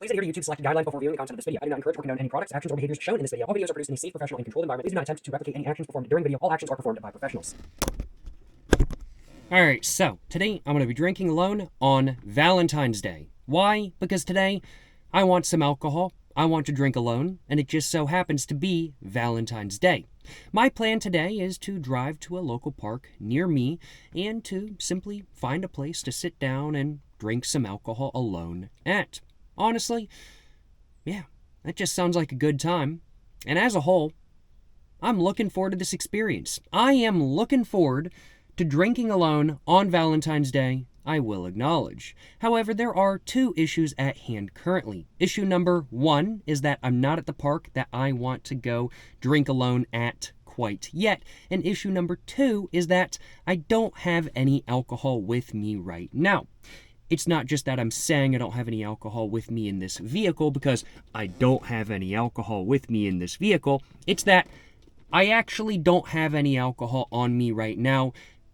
Please adhere to YouTube's selected guidelines before viewing the content of this video. I do not encourage or condone any products, actions, or behaviors shown in this video. All videos are produced in a safe, professional, and controlled environment. Please do not attempt to replicate any actions performed during the video. All actions are performed by professionals. Alright, so today I'm going to be drinking alone on Valentine's Day. Why? Because today I want some alcohol, I want to drink alone, and it just so happens to be Valentine's Day. My plan today is to drive to a local park near me and to simply find a place to sit down and drink some alcohol alone at. Honestly, yeah, that just sounds like a good time. And as a whole, I'm looking forward to this experience. I am looking forward to drinking alone on Valentine's Day, I will acknowledge. However, there are two issues at hand currently. Issue number one is that I'm not at the park that I want to go drink alone at quite yet. And issue number two is that I don't have any alcohol with me right now. It's not just that I'm saying I don't have any alcohol with me in this vehicle because I don't have any alcohol with me in this vehicle. It's that I actually don't have any alcohol on me right now,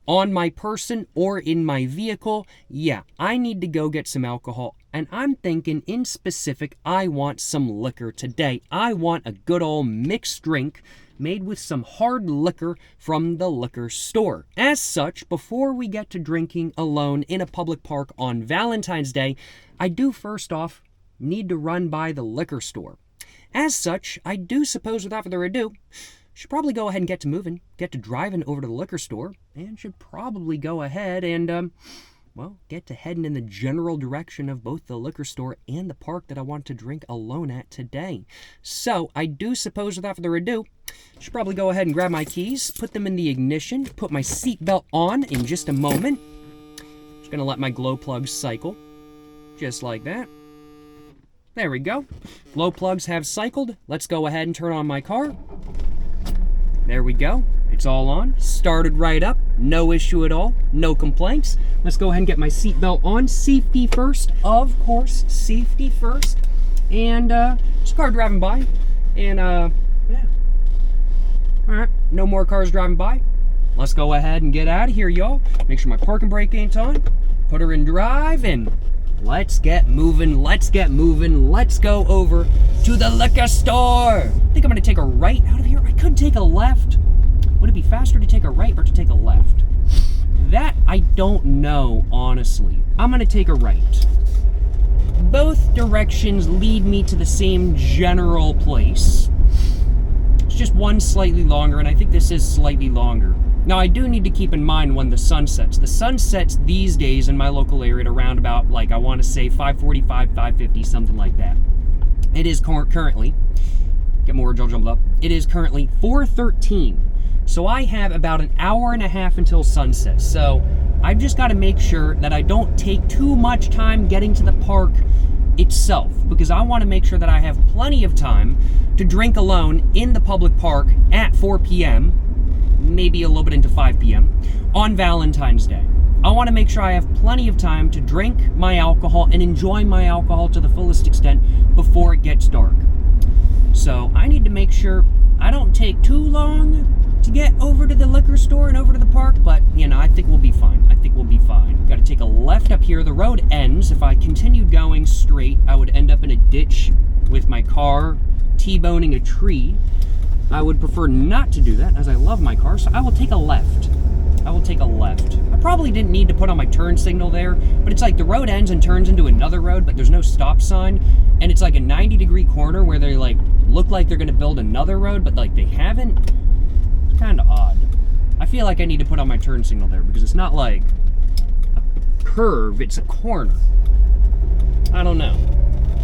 on my person or in my vehicle. Yeah, I need to go get some alcohol. And I'm thinking in specific, I want some liquor today. I want a good old mixed drink made with some hard liquor from the liquor store. As such, before we get to drinking alone in a public park on Valentine's Day, I do first off need to run by the liquor store. As such, I do suppose without further ado, should probably go ahead and get to moving, get to driving over to the liquor store, and should probably go ahead and, get to heading in the general direction of both the liquor store and the park that I want to drink alone at today. So, I do suppose without further ado, should probably go ahead and grab my keys, put them in the ignition, put my seatbelt on in just a moment. Just gonna let my glow plugs cycle, just like that. There we go. Glow plugs have cycled. Let's go ahead and turn on my car. There we go. It's all on. Started right up. No issue at all. No complaints. Let's go ahead and get my seatbelt on. Safety first, of course. Safety first. And just car driving by. And yeah. Alright. No more cars driving by. Let's go ahead and get out of here, y'all. Make sure my parking brake ain't on. Put her in drive and let's get moving. Let's get moving. Let's go over to the liquor store. I think I'm going to take a right out of here. I could take a left. Would it be faster to take a right or to take a left? That I don't know, honestly. I'm going to take a right. Both directions lead me to the same general place. It's just one slightly longer, and I think this is slightly longer. Now, I do need to keep in mind when the sun sets. The sun sets these days in my local area at around about, I want to say 5:45, 5:50, something like that. It is currently, get more jumbled up, it is currently 4:13. So I have about an hour and a half until sunset. So I've just got to make sure that I don't take too much time getting to the park itself, because I want to make sure that I have plenty of time to drink alone in the public park at 4 p.m., maybe a little bit into 5 p.m. on Valentine's Day. I want to make sure I have plenty of time to drink my alcohol and enjoy my alcohol to the fullest extent before it gets dark. So I need to make sure I don't take too long to get over to the liquor store and over to the park, but, I think we'll be fine. I think we'll be fine. Got to take a left up here. The road ends. If I continued going straight, I would end up in a ditch with my car T-boning a tree. I would prefer not to do that, as I love my car, so I will take a left. I will take a left. I probably didn't need to put on my turn signal there, but it's like the road ends and turns into another road, but there's no stop sign, and it's like a 90-degree corner where they, look like they're going to build another road, but, they haven't. It's kind of odd. I feel like I need to put on my turn signal there, because it's not like a curve, it's a corner. I don't know.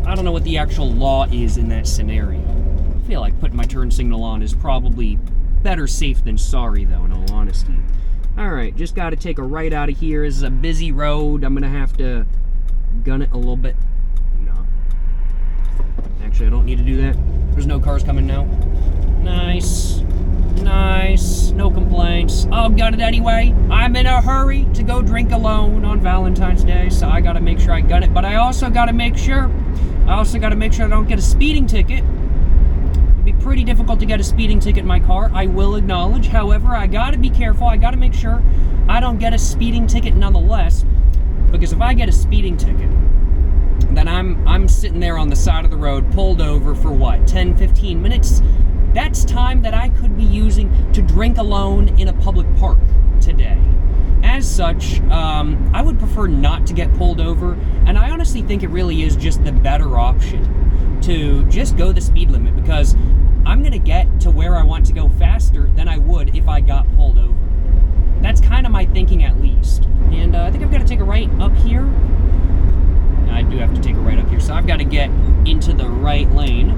I don't know what the actual law is in that scenario. I feel like putting my turn signal on is probably better safe than sorry, though, in all honesty. Alright, just got to take a right out of here. This is a busy road. I'm going to have to gun it a little bit. No. Actually, I don't need to do that. There's no cars coming now. Nice. Nice. No complaints. I'll gun it anyway. I'm in a hurry to go drink alone on Valentine's Day, so I got to make sure I gun it. But I also got to make sure I don't get a speeding ticket. It'd be pretty difficult to get a speeding ticket in my car, I will acknowledge. However, I gotta be careful. I gotta make sure I don't get a speeding ticket nonetheless. Because if I get a speeding ticket, then I'm sitting there on the side of the road, pulled over for what, 10, 15 minutes? That's time that I could be using to drink alone in a public park today. As such, I would prefer not to get pulled over, and I honestly think it really is just the better option to just go the speed limit, because I'm going to get to where I want to go faster than I would if I got pulled over. That's kind of my thinking, at least. And I think I've got to take a right up here. I do have to take a right up here, so I've got to get into the right lane.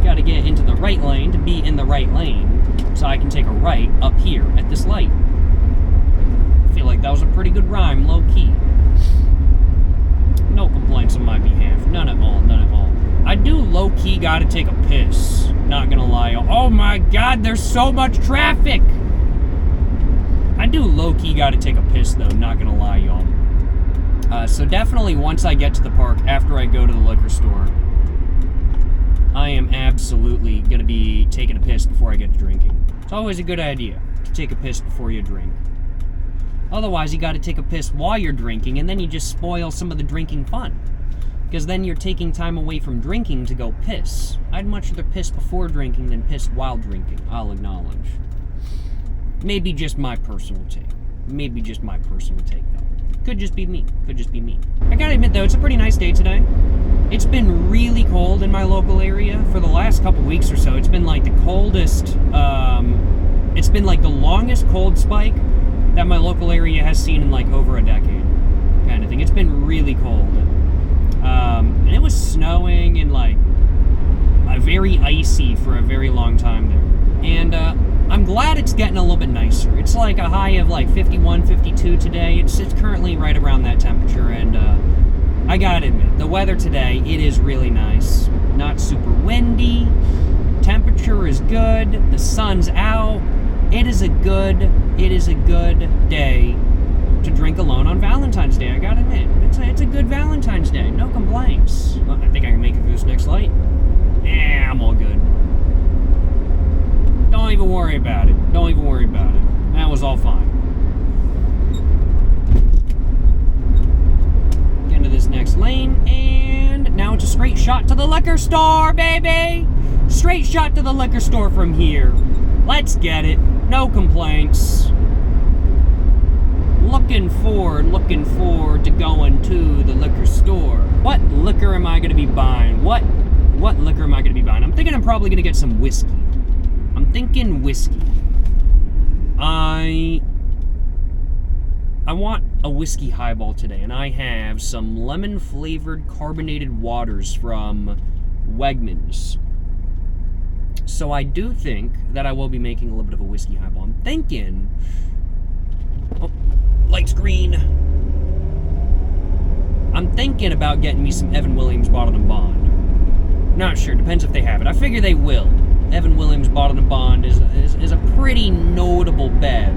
Got to get into the right lane to be in the right lane, so I can take a right up here at this light. I feel like that was a pretty good rhyme, low-key. No complaints on my behalf. None at all, none at all. I do low-key gotta take a piss. Not gonna lie. Oh my god, there's so much traffic! I do low-key gotta take a piss, though, not gonna lie, y'all. So definitely once I get to the park, after I go to the liquor store, I am absolutely gonna be taking a piss before I get to drinking. It's always a good idea to take a piss before you drink. Otherwise, you gotta take a piss while you're drinking, and then you just spoil some of the drinking fun. Because then you're taking time away from drinking to go piss. I'd much rather piss before drinking than piss while drinking, I'll acknowledge. Maybe just my personal take. Maybe just my personal take, though. Could just be me. Could just be me. I gotta admit, though, it's a pretty nice day today. It's been really cold in my local area for the last couple weeks or so. It's been like the coldest, it's been like the longest cold spike that my local area has seen in like over a decade, kind of thing. It's been really cold. And it was snowing and like very icy for a very long time there. And I'm glad it's getting a little bit nicer. It's like a high of like 51, 52 today. It's currently right around that temperature, and I gotta admit, the weather today, it is really nice. Not super windy, temperature is good, the sun's out. It is a good day to drink alone on Valentine's Day, I gotta admit. It's a good Valentine's Day, no complaints. Well, I think I can make it through this next light. Yeah, I'm all good. Don't even worry about it. Don't even worry about it. That was all fine. Get into this next lane, and now it's a straight shot to the liquor store, baby! Straight shot to the liquor store from here. Let's get it. No complaints. Looking forward to going to the liquor store. What liquor am I going to be buying? What liquor am I going to be buying? I'm thinking I'm probably going to get some whiskey. I'm thinking whiskey. I want a whiskey highball today, and I have some lemon-flavored carbonated waters from Wegmans. So I do think that I will be making a little bit of a whiskey highball. I'm thinking... Oh, light's green. I'm thinking about getting me some Evan Williams Bottled and Bond. Not sure, depends if they have it. I figure they will. Evan Williams Bottled and Bond is a pretty notable bev,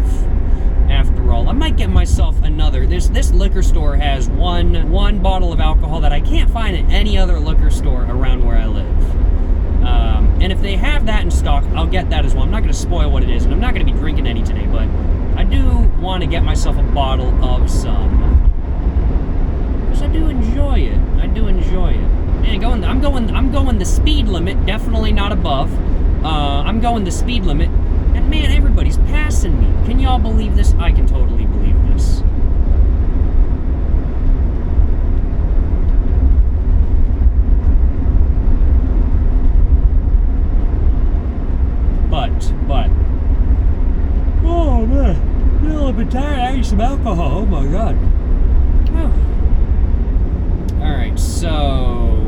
after all. I might get myself another. This liquor store has one bottle of alcohol that I can't find at any other liquor store around where I live. And if they have that in stock, I'll get that as well. I'm not going to spoil what it is, and I'm not going to be drinking any today, but I do want to get myself a bottle of some. Because I do enjoy it. I do enjoy it. Man, I'm going the speed limit, definitely not above. I'm going the speed limit, and man, everybody's passing me. Can y'all believe this? I can totally believe this. But, oh man, I'm a little bit tired. I need some alcohol. Oh my god. Alright, so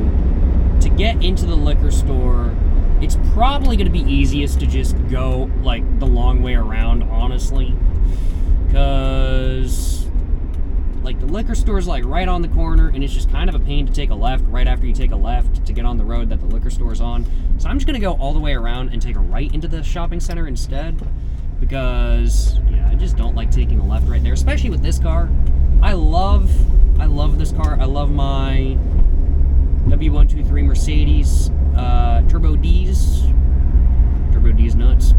to get into the liquor store, it's probably going to be easiest to just go like the long way around, honestly, because like the liquor store is like right on the corner, and it's just kind of a pain to take a left right after you take a left to get on the road that the liquor store is on. So I'm just going to go all the way around and take a right into the shopping center instead, because yeah, I just don't like taking a left right there, especially with this car. I love this car. I love my W123 Mercedes Turbo D's nuts.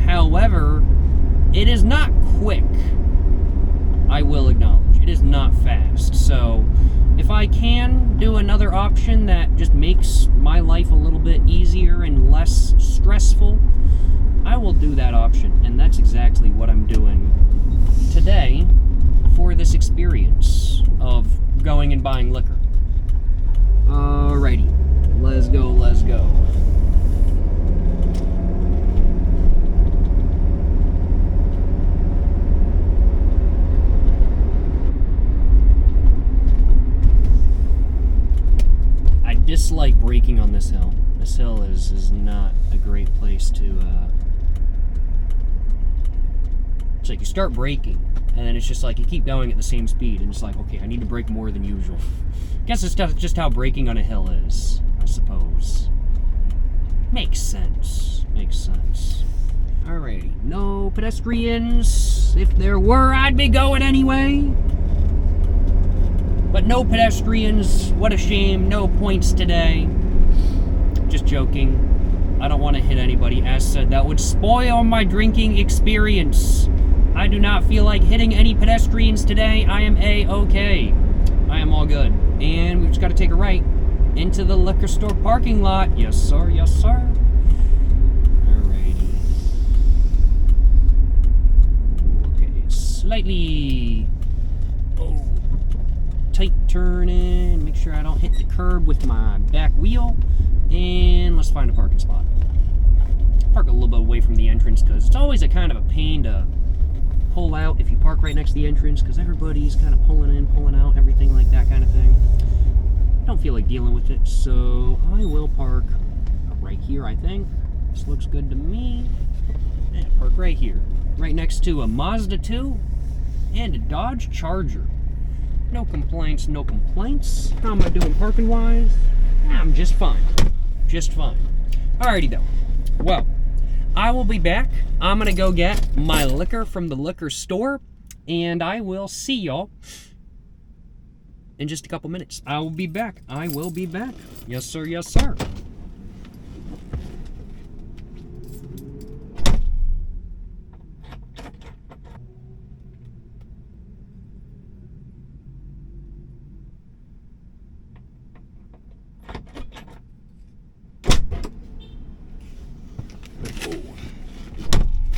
However, it is not quick. I will acknowledge. It is not fast. So if I can do another option that just makes my life a little bit easier and less stressful, I will do that option. And that's exactly what I'm doing today for this experience of going and buying liquor. Alrighty, let's go, let's go. I dislike braking on this hill. This hill is not a great place to, it's like you start braking, and then it's just like you keep going at the same speed, and it's like, okay, I need to brake more than usual. Guess it's just how braking on a hill is, I suppose. Makes sense. Makes sense. Alrighty, no pedestrians. If there were, I'd be going anyway. But no pedestrians. What a shame. No points today. Just joking. I don't want to hit anybody. As said, that would spoil my drinking experience. I do not feel like hitting any pedestrians today. I am A-okay. I am all good. And we've just got to take a right into the liquor store parking lot. Yes, sir. Yes, sir. Alrighty. Okay, slightly tight turning. Make sure I don't hit the curb with my back wheel. And let's find a parking spot. Park a little bit away from the entrance because it's always a kind of a pain to pull out if you park right next to the entrance because everybody's kind of pulling in, pulling out, everything like that kind of thing. I don't feel like dealing with it, so I will park right here, I think. This looks good to me. And park right here, right next to a Mazda 2 and a Dodge Charger. No complaints, no complaints. How am I doing parking-wise? I'm just fine. Just fine. Alrighty, though. Well, I will be back. I'm going to go get my liquor from the liquor store, and I will see y'all in just a couple minutes. I will be back. I will be back. Yes, sir. Yes, sir.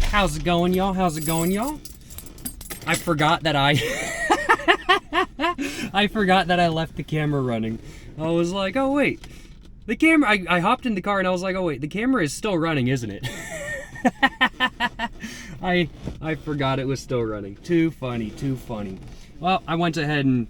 How's it going, y'all? How's it going, y'all? I forgot that I forgot that I left the camera running. I was like, oh wait, the camera. I hopped in the car and I was like, oh wait, the camera is still running, isn't it? I forgot it was still running. Too funny, too funny. Well, I went ahead and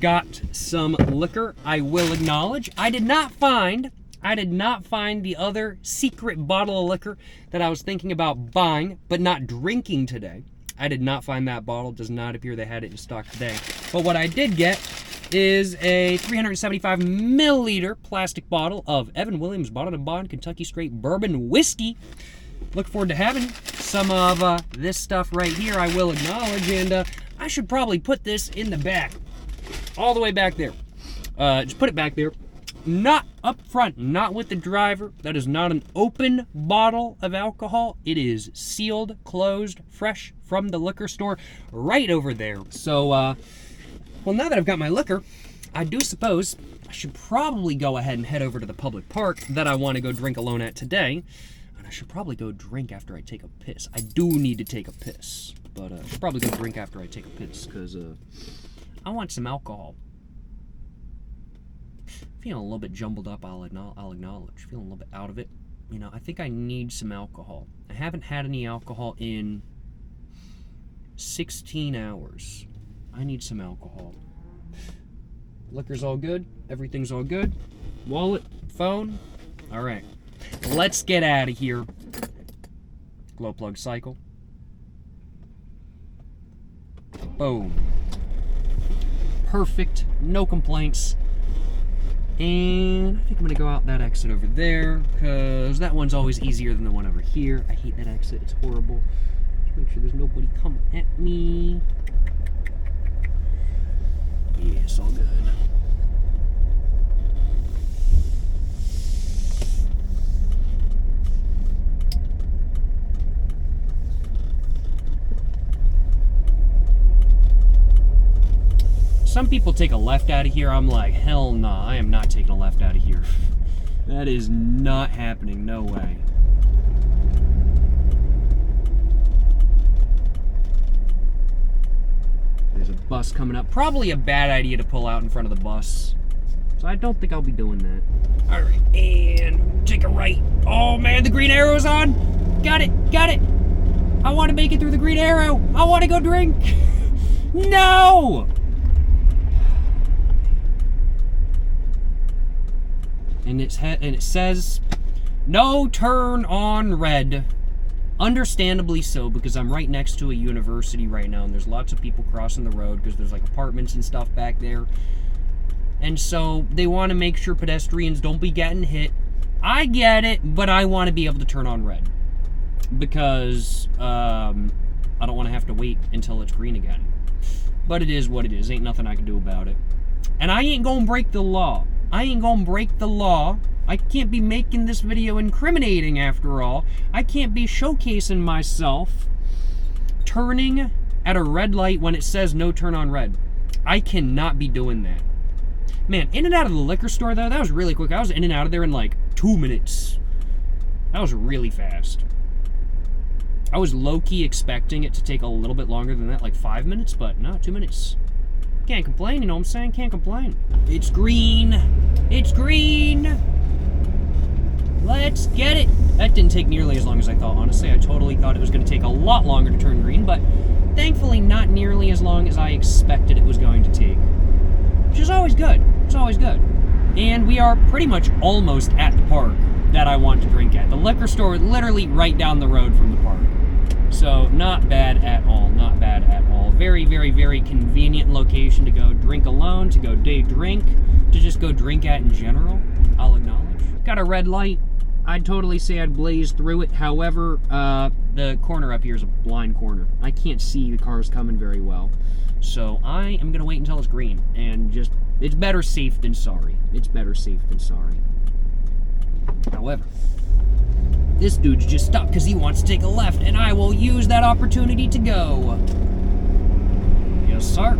got some liquor. I will acknowledge I did not find the other secret bottle of liquor that I was thinking about buying, but not drinking today. I did not find that bottle. Does not appear they had it in stock today. But what I did get is a 375 milliliter plastic bottle of Evan Williams Bottled & Bond Kentucky Straight Bourbon Whiskey. Look forward to having some of this stuff right here, I will acknowledge. And I should probably put this in the back. All the way back there. Just put it back there. Not up front, not with the driver. That is not an open bottle of alcohol. It is sealed, closed, fresh from the liquor store right over there. So, well, now that I've got my liquor, I do suppose I should probably go ahead and head over to the public park that I want to go drink alone at today. And I should probably go drink after I take a piss. I do need to take a piss, but I should probably go drink after I take a piss because I want some alcohol. Feeling a little bit jumbled up, I'll acknowledge. Feeling a little bit out of it. You know, I think I need some alcohol. I haven't had any alcohol in 16 hours. I need some alcohol. Liquor's all good. Everything's all good. Wallet, phone. All right. Let's get out of here. Glow plug cycle. Boom. Perfect. No complaints. And I think I'm going to go out that exit over there, because that one's always easier than the one over here. I hate that exit. It's horrible. Just make sure there's nobody coming at me. Yeah, it's all good. Some people take a left out of here. I'm like, hell nah, I am not taking a left out of here. That is not happening, no way. There's a bus coming up. Probably a bad idea to pull out in front of the bus. So I don't think I'll be doing that. All right, and take a right. Oh man, the green arrow's on. Got it, got it. I want to make it through the green arrow. I want to go drink. No! And it says, no turn on red. Understandably so, because I'm right next to a university right now, and there's lots of people crossing the road because there's like apartments and stuff back there. And so they want to make sure pedestrians don't be getting hit. I get it, but I want to be able to turn on red because I don't want to have to wait until it's green again. But it is what it is. Ain't nothing I can do about it. And I ain't gonna break the law. I ain't gonna break the law. I can't be making this video incriminating after all. I can't be showcasing myself turning at a red light when it says no turn on red. I cannot be doing that. Man, in and out of the liquor store though, that was really quick. I was in and out of there in like 2 minutes. That was really fast. I was low-key expecting it to take a little bit longer than that, like 5 minutes, but no, 2 minutes. Can't complain, you know what I'm saying? Can't complain. It's green. It's green. Let's get it. That didn't take nearly as long as I thought, honestly. I totally thought it was going to take a lot longer to turn green, but thankfully not nearly as long as I expected it was going to take. Which is always good. It's always good. And we are pretty much almost at the park that I want to drink at. The liquor store is literally right down the road from the park. So not bad at all, not bad at all. Very, very, very convenient location to go drink alone, to go day drink, to just go drink at in general, I'll acknowledge. Got a red light. I'd totally say I'd blaze through it. However, the corner up here is a blind corner. I can't see the cars coming very well. So I am gonna wait until it's green and just, it's better safe than sorry. It's better safe than sorry. However, this dude's just stopped because he wants to take a left, and I will use that opportunity to go. Yes, sir.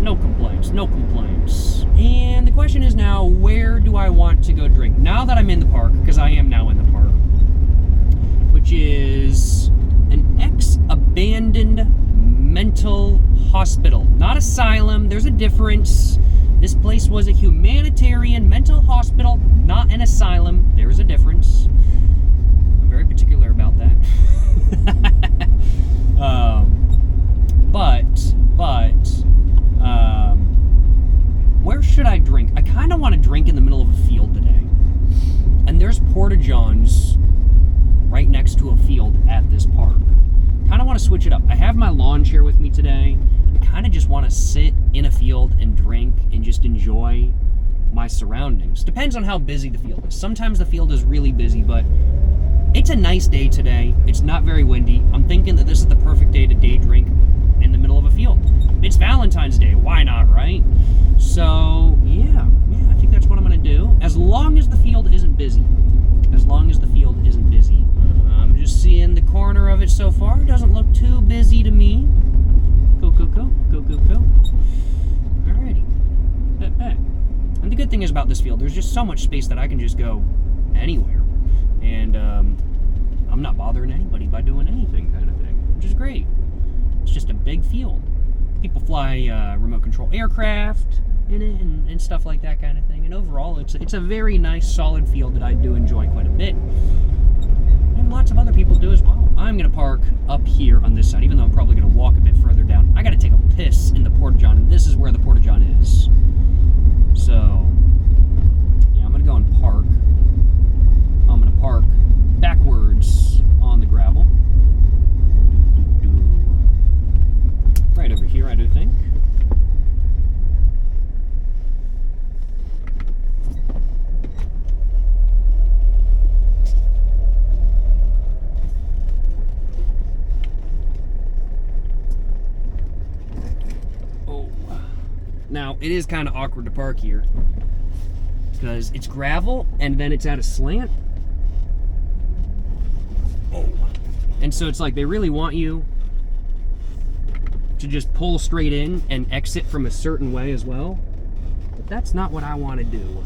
No complaints, no complaints. And the question is now, where do I want to go drink? Now that I'm in the park, because I am now in the park, which is an ex-abandoned mental hospital. Not asylum, there's a difference. This place was a humanitarian mental hospital, not an asylum. There is a difference. I'm very particular about that. Where should I drink? I kind of want to drink in the middle of a field today. And there's porta-johns right next to a field at this park. Kind of want to switch it up. I have my lawn chair with me today. I kind of just want to sit in a field and drink and just enjoy my surroundings. Depends on how busy the field is. Sometimes the field is really busy, but it's a nice day today. It's not very windy. I'm thinking that this is the perfect day to day drink in the middle of a field. It's Valentine's Day. Why not, right? So, yeah, I think that's what I'm going to do. As long as the field isn't busy. As long as the field isn't busy. I'm just seeing the corner of it so far. It doesn't look too busy to me. Go. Alrighty. Bet. And the good thing is about this field, there's just so much space that I can just go anywhere. And I'm not bothering anybody by doing anything kind of thing, which is great. It's just a big field. People fly remote control aircraft in it and stuff like that kind of thing. And overall, it's a very nice, solid field that I do enjoy quite a bit. And lots of other people do as well. I'm going to park up here on this side, even though I'm probably going to walk a bit further down. I got to take a piss in the porta-john, and this is where the porta-john is. So, yeah, I'm going to go and park. I'm going to park backwards on the gravel. Right over here, I do think. Now, it is kind of awkward to park here because it's gravel and then it's at a slant. Oh. And so it's like they really want you to just pull straight in and exit from a certain way as well. But that's not what I want to do.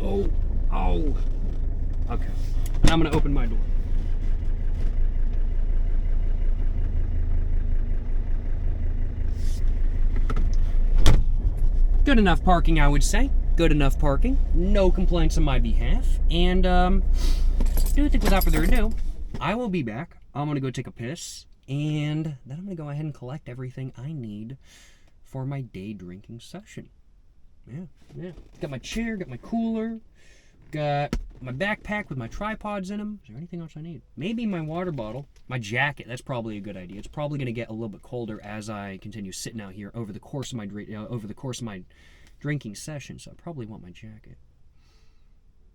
Oh. Okay. Now I'm going to open my door. Good enough parking, I would say. Good enough parking. No complaints on my behalf. And, I do think without further ado, I will be back. I'm going to go take a piss. And then I'm going to go ahead and collect everything I need for my day drinking session. Yeah. Got my chair, got my cooler, got my backpack with my tripods in them. Is there anything else I need? Maybe my water bottle, my jacket. That's probably a good idea. It's probably going to get a little bit colder as I continue sitting out here over the course of my drinking session. So I probably want my jacket.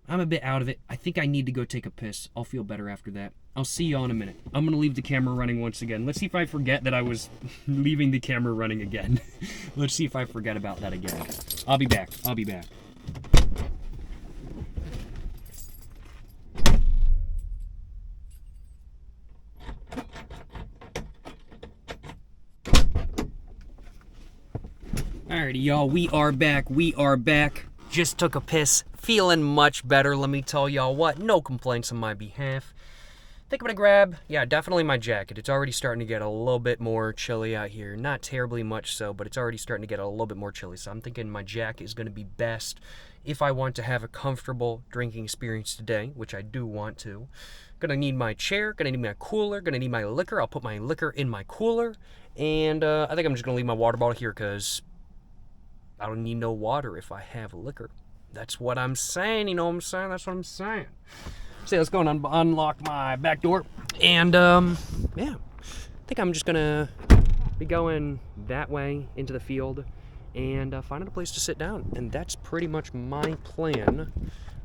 I'm a bit out of it. I think I need to go take a piss. I'll feel better after that. I'll see you all in a minute. I'm going to leave the camera running once again. Let's see if I forget that I was leaving the camera running again. Let's see if I forget about that again. I'll be back. Alrighty, y'all. We are back. Just took a piss. Feeling much better, let me tell y'all what. No complaints on my behalf. Think I'm gonna grab, definitely my jacket. It's already starting to get a little bit more chilly out here. Not terribly much so, but it's already starting to get a little bit more chilly. So I'm thinking my jacket is gonna be best if I want to have a comfortable drinking experience today, which I do want to. Gonna need my chair, gonna need my cooler, gonna need my liquor. I'll put my liquor in my cooler. And I think I'm just gonna leave my water bottle here because I don't need no water if I have liquor. That's what I'm saying, you know what I'm saying? That's what I'm saying. So let's go and unlock my back door. And, I think I'm just gonna be going that way into the field and finding a place to sit down. And that's pretty much my plan,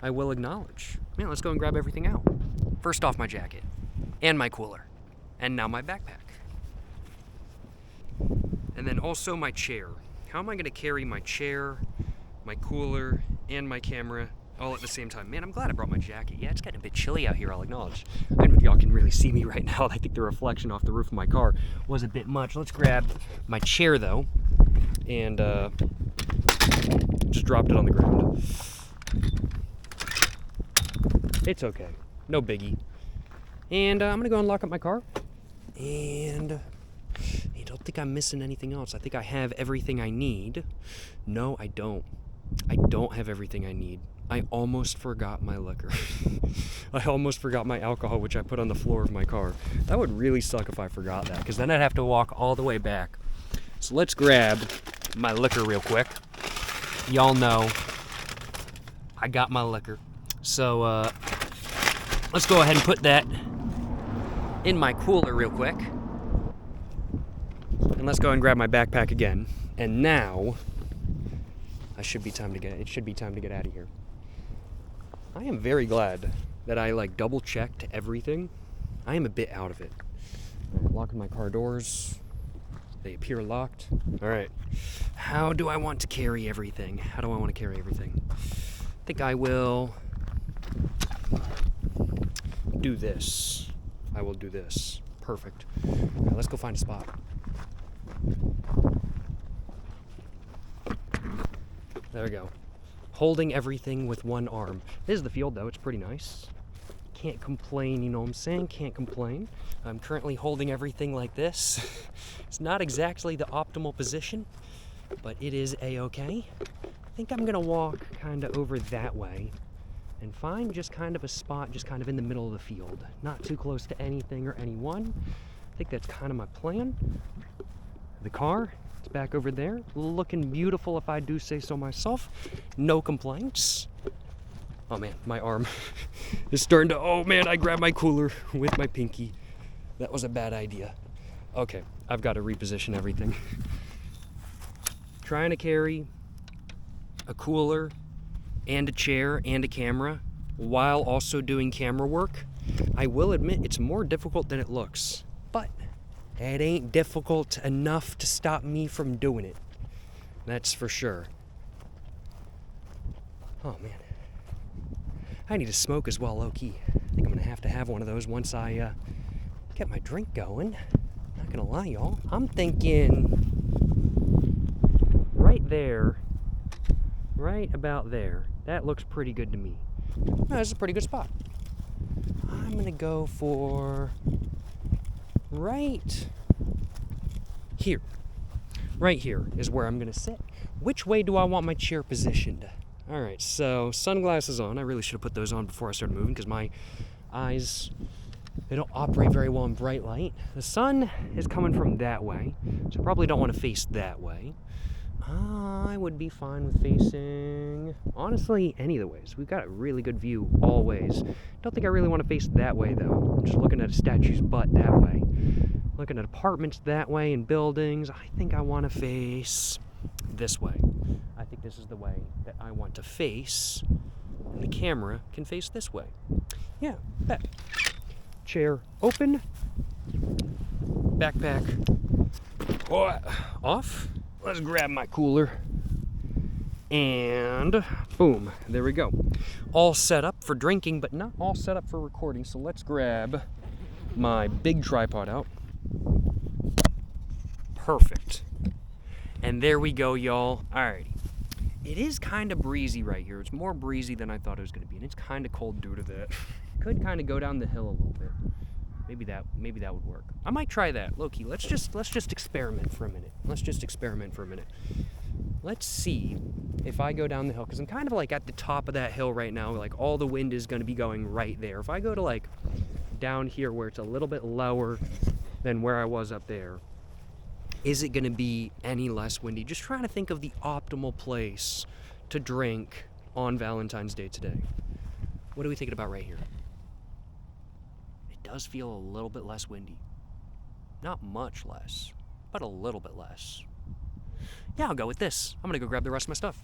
I will acknowledge. Man, let's go and grab everything out. First off, my jacket and my cooler. And now my backpack. And then also my chair. How am I gonna carry my chair, my cooler, and my camera all at the same time? Man, I'm glad I brought my jacket. Yeah, it's getting a bit chilly out here, I'll acknowledge. I don't know if y'all can really see me right now. I think the reflection off the roof of my car was a bit much. Let's grab my chair, though, and just dropped it on the ground. It's okay. No biggie. And I'm gonna go and lock up my car. And I don't think I'm missing anything else. I think I have everything I need. No, I don't. I don't have everything I need. I almost forgot my liquor. I almost forgot my alcohol, which I put on the floor of my car. That would really suck if I forgot that, because then I'd have to walk all the way back. So let's grab my liquor real quick. Y'all know I got my liquor. So let's go ahead and put that in my cooler real quick. And let's go and grab my backpack again. And now it should be time to get out of here. I am very glad that I double checked everything. I am a bit out of it. Locking my car doors. They appear locked. All right. How do I want to carry everything? I think I will do this. I will do this. Perfect. All right, let's go find a spot. There we go. Holding everything with one arm. This is the field, though. It's pretty nice. Can't complain, you know what I'm saying? Can't complain. I'm currently holding everything like this. It's not exactly the optimal position, but it is a-okay. I think I'm gonna walk kind of over that way and find just kind of a spot just kind of in the middle of the field. Not too close to anything or anyone. I think that's kind of my plan. The car, it's back over there, looking beautiful if I do say so myself. No complaints. Oh man, my arm is starting to, oh man, I grabbed my cooler with my pinky. That was a bad idea. Okay, I've got to reposition everything. Trying to carry a cooler and a chair and a camera while also doing camera work. I will admit it's more difficult than it looks, but it ain't difficult enough to stop me from doing it. That's for sure. Oh man. I need to smoke as well, low-key. I think I'm gonna have to have one of those once I get my drink going. not gonna lie, y'all. I'm thinking right there, right about there. That looks pretty good to me. That's a pretty good spot. I'm gonna go for right here. Right here is where I'm gonna sit. Which way do I want my chair positioned? All right, so sunglasses on. I really should have put those on before I started moving because my eyes, they don't operate very well in bright light. The sun is coming from that way, so I probably don't want to face that way. I would be fine with facing, honestly, any of the ways. We've got a really good view all ways. Don't think I really want to face that way, though. I'm just looking at a statue's butt that way. Looking at apartments that way and buildings. I think I want to face this way. I think this is the way that I want to face. And the camera can face this way. Yeah, bet. Chair open. Backpack off. Let's grab my cooler. And boom, there we go. All set up for drinking, but not all set up for recording. So let's grab my big tripod out. Perfect. And there we go, y'all. Alrighty. It is kind of breezy right here. It's more breezy than I thought it was going to be, and it's kind of cold due to that. Could kind of go down the hill a little bit. Maybe that would work. I might try that. Low-key, let's just experiment for a minute. Let's see if I go down the hill, because I'm kind of like at the top of that hill right now. Like all the wind is going to be going right there. If I go to like down here where it's a little bit lower than where I was up there, is it going to be any less windy? Just trying to think of the optimal place to drink on Valentine's Day today. What are we thinking about right here? It does feel a little bit less windy. Not much less, but a little bit less. Yeah, I'll go with this. I'm gonna go grab the rest of my stuff.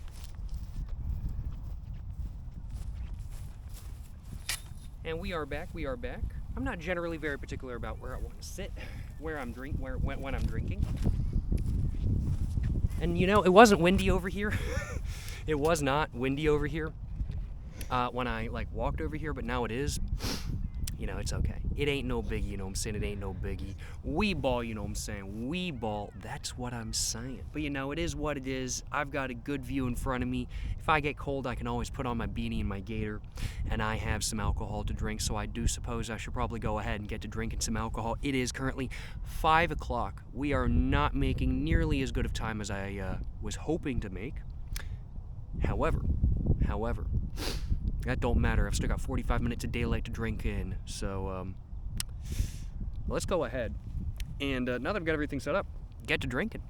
And we are back. I'm not generally very particular about where I want to sit, when I'm drinking. And you know, it wasn't windy over here. It was not windy over here when I like walked over here, but now it is. You know, it's okay. It ain't no biggie, you know what I'm saying? It ain't no biggie. We ball, you know what I'm saying? We ball, that's what I'm saying. But you know, it is what it is. I've got a good view in front of me. If I get cold, I can always put on my beanie and my gaiter, and I have some alcohol to drink, so I do suppose I should probably go ahead and get to drinking some alcohol. It is currently 5 o'clock. We are not making nearly as good of time as I was hoping to make. However, that don't matter. I've still got 45 minutes of daylight to drink in. So, let's go ahead. And now that I've got everything set up, get to drinking.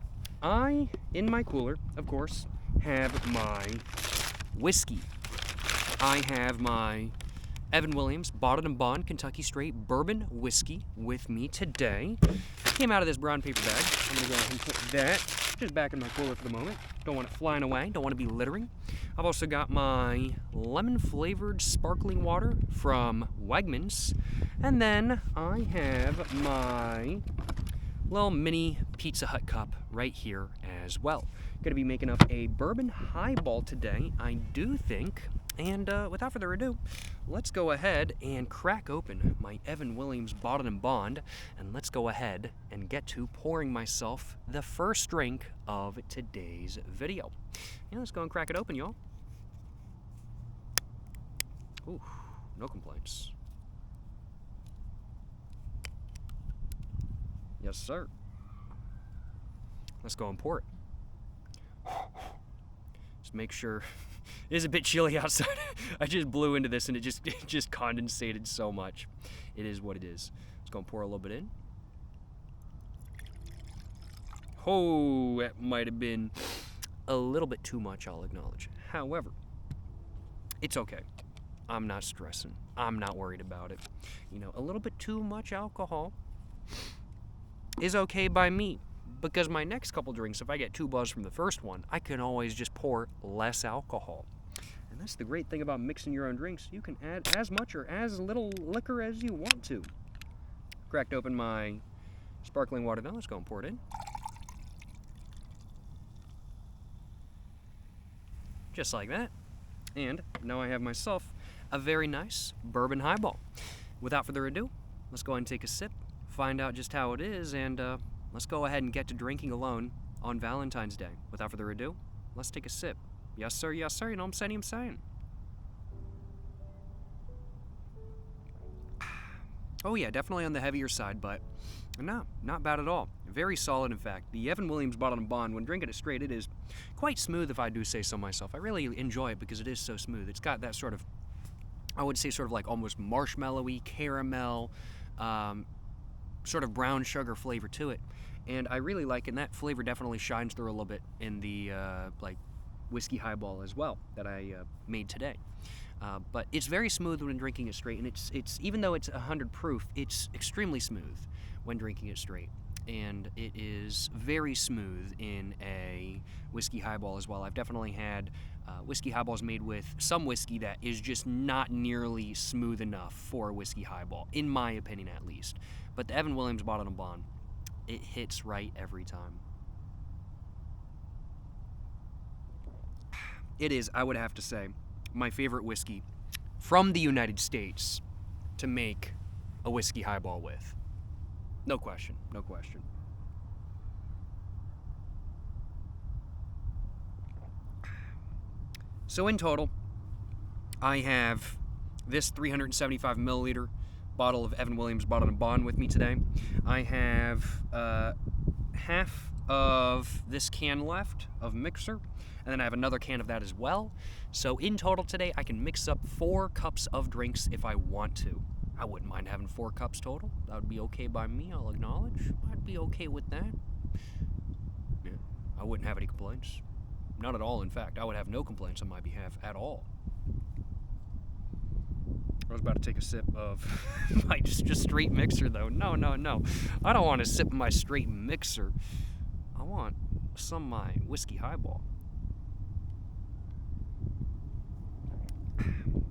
In my cooler, of course, have my whiskey. I have my Evan Williams Bottled & Bond Kentucky Straight Bourbon Whiskey with me today. Came out of this brown paper bag. I'm going to go ahead and put that just back in my cooler for the moment. Don't want it flying away. Don't want to be littering. I've also got my lemon-flavored sparkling water from Wegmans. And then I have my little mini Pizza Hut cup right here as well. Going to be making up a bourbon highball today, I do think. And without further ado, let's go ahead and crack open my Evan Williams Bottled & Bond, and let's go ahead and get to pouring myself the first drink of today's video. Yeah, let's go and crack it open, y'all. Ooh, no complaints. Yes, sir. Let's go and pour it. Just make sure. It is a bit chilly outside. I just blew into this and it just condensated so much. It is what it is. Let's go and pour a little bit in. Oh, that might have been a little bit too much, I'll acknowledge. However, it's okay. I'm not stressing. I'm not worried about it. You know, a little bit too much alcohol is okay by me. Because my next couple drinks, if I get too buzzed from the first one, I can always just pour less alcohol. And that's the great thing about mixing your own drinks. You can add as much or as little liquor as you want to. Cracked open my sparkling water now. Let's go and pour it in. Just like that. And now I have myself a very nice bourbon highball. Without further ado, let's go ahead and take a sip find out just how it is, and let's go ahead and get to drinking alone on Valentine's Day. Without further ado, let's take a sip. Yes, sir, you know what I'm saying. Oh yeah, definitely on the heavier side, but no, not bad at all. Very solid, in fact. The Evan Williams Bottled and Bond, when drinking it straight, it is quite smooth, if I do say so myself. I really enjoy it because it is so smooth. It's got that sort of, I would say, sort of like almost marshmallowy, caramel, sort of brown sugar flavor to it. And I really like it, and that flavor definitely shines through a little bit in the like whiskey highball as well that I made today. But it's very smooth when drinking it straight, and it's even though it's 100 proof, it's extremely smooth when drinking it straight, and it is very smooth in a whiskey highball as well. I've definitely had whiskey highballs made with some whiskey that is just not nearly smooth enough for a whiskey highball, in my opinion at least. But the Evan Williams Bottled and Bond, it hits right every time. It is, I would have to say, my favorite whiskey from the United States to make a whiskey highball with. No question, no question. So in total, I have this 375 milliliter bottle of Evan Williams Bottled and Bond with me today. I have half of this can left of mixer, and then I have another can of that as well. So in total today, I can mix up 4 cups of drinks if I want to. I wouldn't mind having 4 cups total. That would be okay by me, I'll acknowledge. I'd be okay with that. Yeah, I wouldn't have any complaints. Not at all, in fact. I would have no complaints on my behalf at all. I was about to take a sip of my just straight mixer, though. No. I don't want to sip my straight mixer. I want some of my whiskey highball.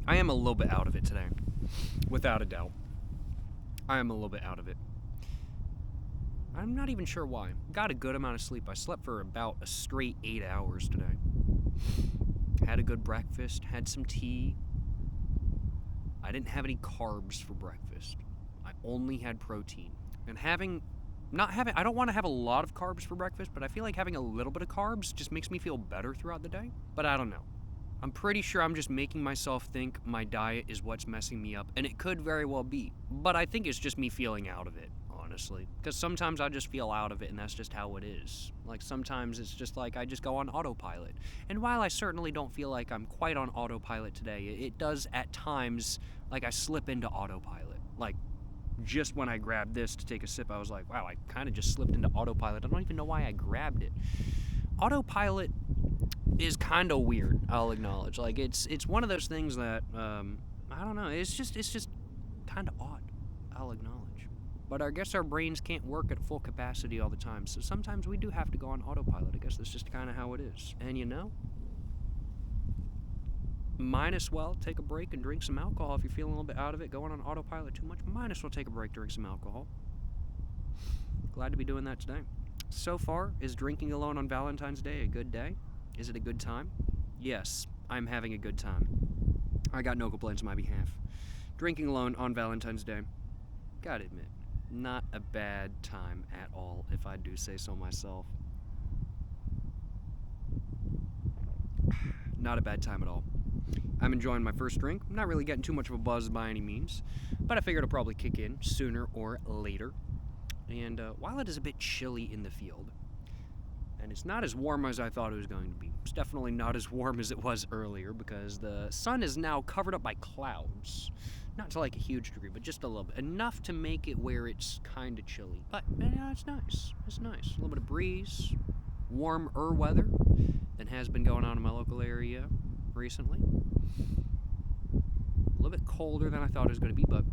I am a little bit out of it today, without a doubt. I am a little bit out of it. I'm not even sure why. Got a good amount of sleep. I slept for about a straight 8 hours today. Had a good breakfast, had some tea. I didn't have any carbs for breakfast. I only had protein. And I don't want to have a lot of carbs for breakfast, but I feel like having a little bit of carbs just makes me feel better throughout the day. But I don't know. I'm pretty sure I'm just making myself think my diet is what's messing me up, and it could very well be. But I think it's just me feeling out of it, honestly. Because sometimes I just feel out of it, and that's just how it is. Like, sometimes it's just like I just go on autopilot. And while I certainly don't feel like I'm quite on autopilot today, it does at times, like, I slip into autopilot. Like, just when I grabbed this to take a sip, I was like, wow, I kind of just slipped into autopilot. I don't even know why I grabbed it. Autopilot is kind of weird, I'll acknowledge. Like, it's one of those things that, I don't know, it's just kind of odd, I'll acknowledge. But I guess our brains can't work at full capacity all the time, so sometimes we do have to go on autopilot. I guess that's just kind of how it is. And you know, might as well take a break and drink some alcohol if you're feeling a little bit out of it, going on autopilot too much. Might as well take a break, drink some alcohol. Glad to be doing that today. So far, is drinking alone on Valentine's Day a good day? Is it a good time? Yes, I'm having a good time. I got no complaints on my behalf. Drinking alone on Valentine's Day, gotta admit, not a bad time at all, if I do say so myself. Not a bad time at all. I'm enjoying my first drink. I'm not really getting too much of a buzz by any means, but I figured it'll probably kick in sooner or later. And while it is a bit chilly in the field, and it's not as warm as I thought it was going to be, it's definitely not as warm as it was earlier because the sun is now covered up by clouds. Not to like a huge degree, but just a little bit. Enough to make it where it's kind of chilly. But, yeah, it's nice. It's nice. A little bit of breeze, warmer weather than has been going on in my local area recently. A little bit colder than I thought it was going to be, but,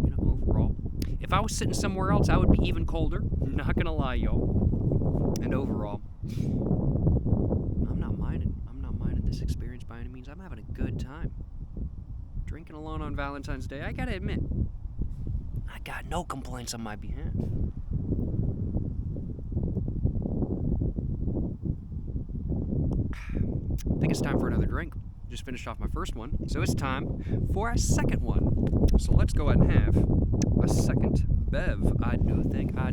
you know, overall. If I was sitting somewhere else, I would be even colder. Not going to lie, y'all. And overall, I'm not minding this experience by any means. I'm having a good time. Drinking alone on Valentine's Day, I gotta admit, I got no complaints on my behalf. I think it's time for another drink. Just finished off my first one, so it's time for a second one. So let's go ahead and have a second bev, I do think. I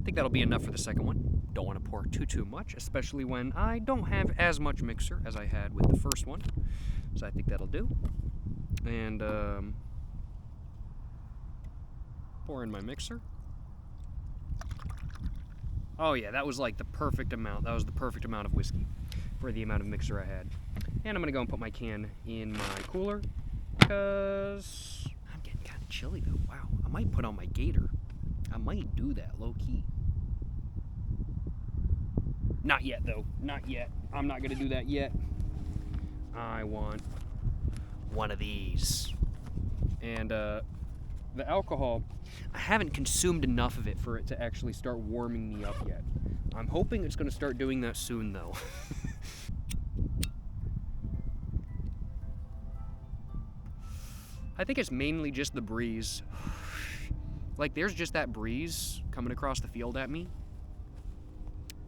think that'll be enough for the second one. Don't want to pour too much, especially when I don't have as much mixer as I had with the first one. So I think that'll do. And pour in my mixer. Oh yeah, that was like the perfect amount. That was the perfect amount of whiskey for the amount of mixer I had. And I'm gonna go and put my can in my cooler because I'm getting kind of chilly though. Wow, I might put on my gaiter. I might do that low key. Not yet though, not yet. I'm not gonna do that yet. I want one of these. And the alcohol, I haven't consumed enough of it for it to actually start warming me up yet. I'm hoping it's gonna start doing that soon though. I think it's mainly just the breeze. Like there's just that breeze coming across the field at me.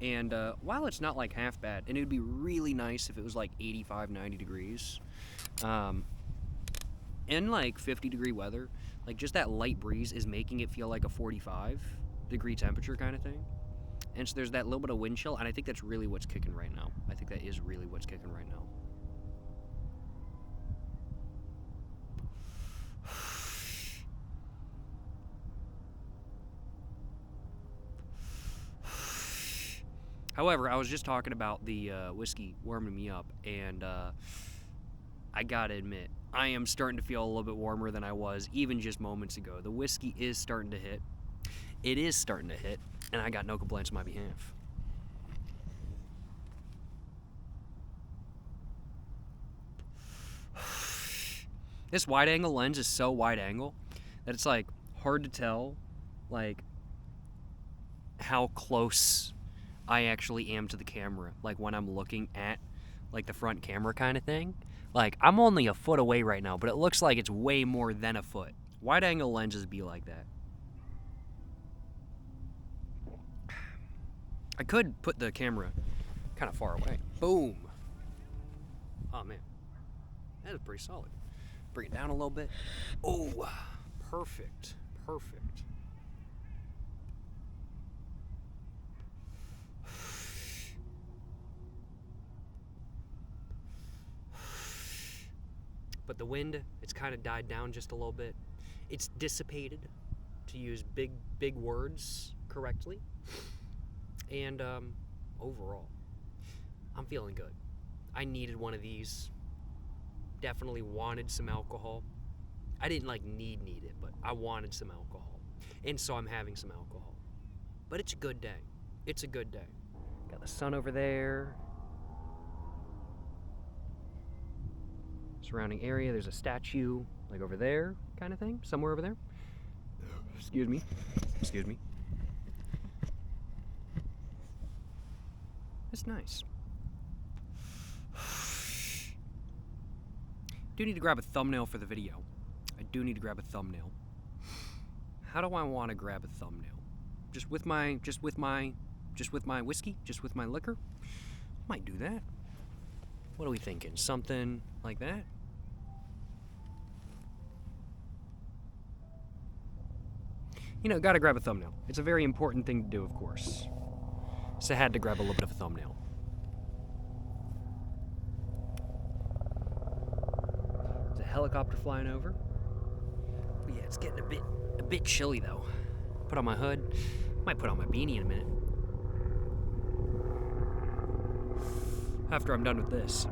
And while it's not like half bad, and it would be really nice if it was like 85, 90 degrees, in like 50-degree weather, like just that light breeze is making it feel like a 45-degree temperature kind of thing. And so there's that little bit of wind chill, and I think that's really what's kicking right now. I think that is really what's kicking right now. However, I was just talking about the whiskey warming me up, and I gotta admit, I am starting to feel a little bit warmer than I was even just moments ago. The whiskey is starting to hit. It is starting to hit, and I got no complaints on my behalf. This wide angle lens is so wide angle that it's like hard to tell like how close I actually am to the camera, like when I'm looking at like the front camera kind of thing. Like I'm only a foot away right now, but it looks like it's way more than a foot. Wide angle lenses be like that. I could put the camera kind of far away. Boom. Oh man, that is pretty solid. Bring it down a little bit. Oh, perfect, perfect. But the wind, it's kind of died down just a little bit. It's dissipated, to use big words correctly. And overall, I'm feeling good. I needed one of these. Definitely wanted some alcohol. I didn't like need it, but I wanted some alcohol. And so I'm having some alcohol. But it's a good day. It's a good day. Got the sun over there. Surrounding area, there's a statue, like over there, kind of thing, somewhere over there. Excuse me. It's nice. Do need to grab a thumbnail for the video. I do need to grab a thumbnail. How do I want to grab a thumbnail? Just with my whiskey? Just with my liquor? Might do that. What are we thinking? Something like that? You know, gotta grab a thumbnail. It's a very important thing to do, of course. So I had to grab a little bit of a thumbnail. There's a helicopter flying over. But yeah, it's getting a bit chilly though. Put on my hood. Might put on my beanie in a minute. After I'm done with this.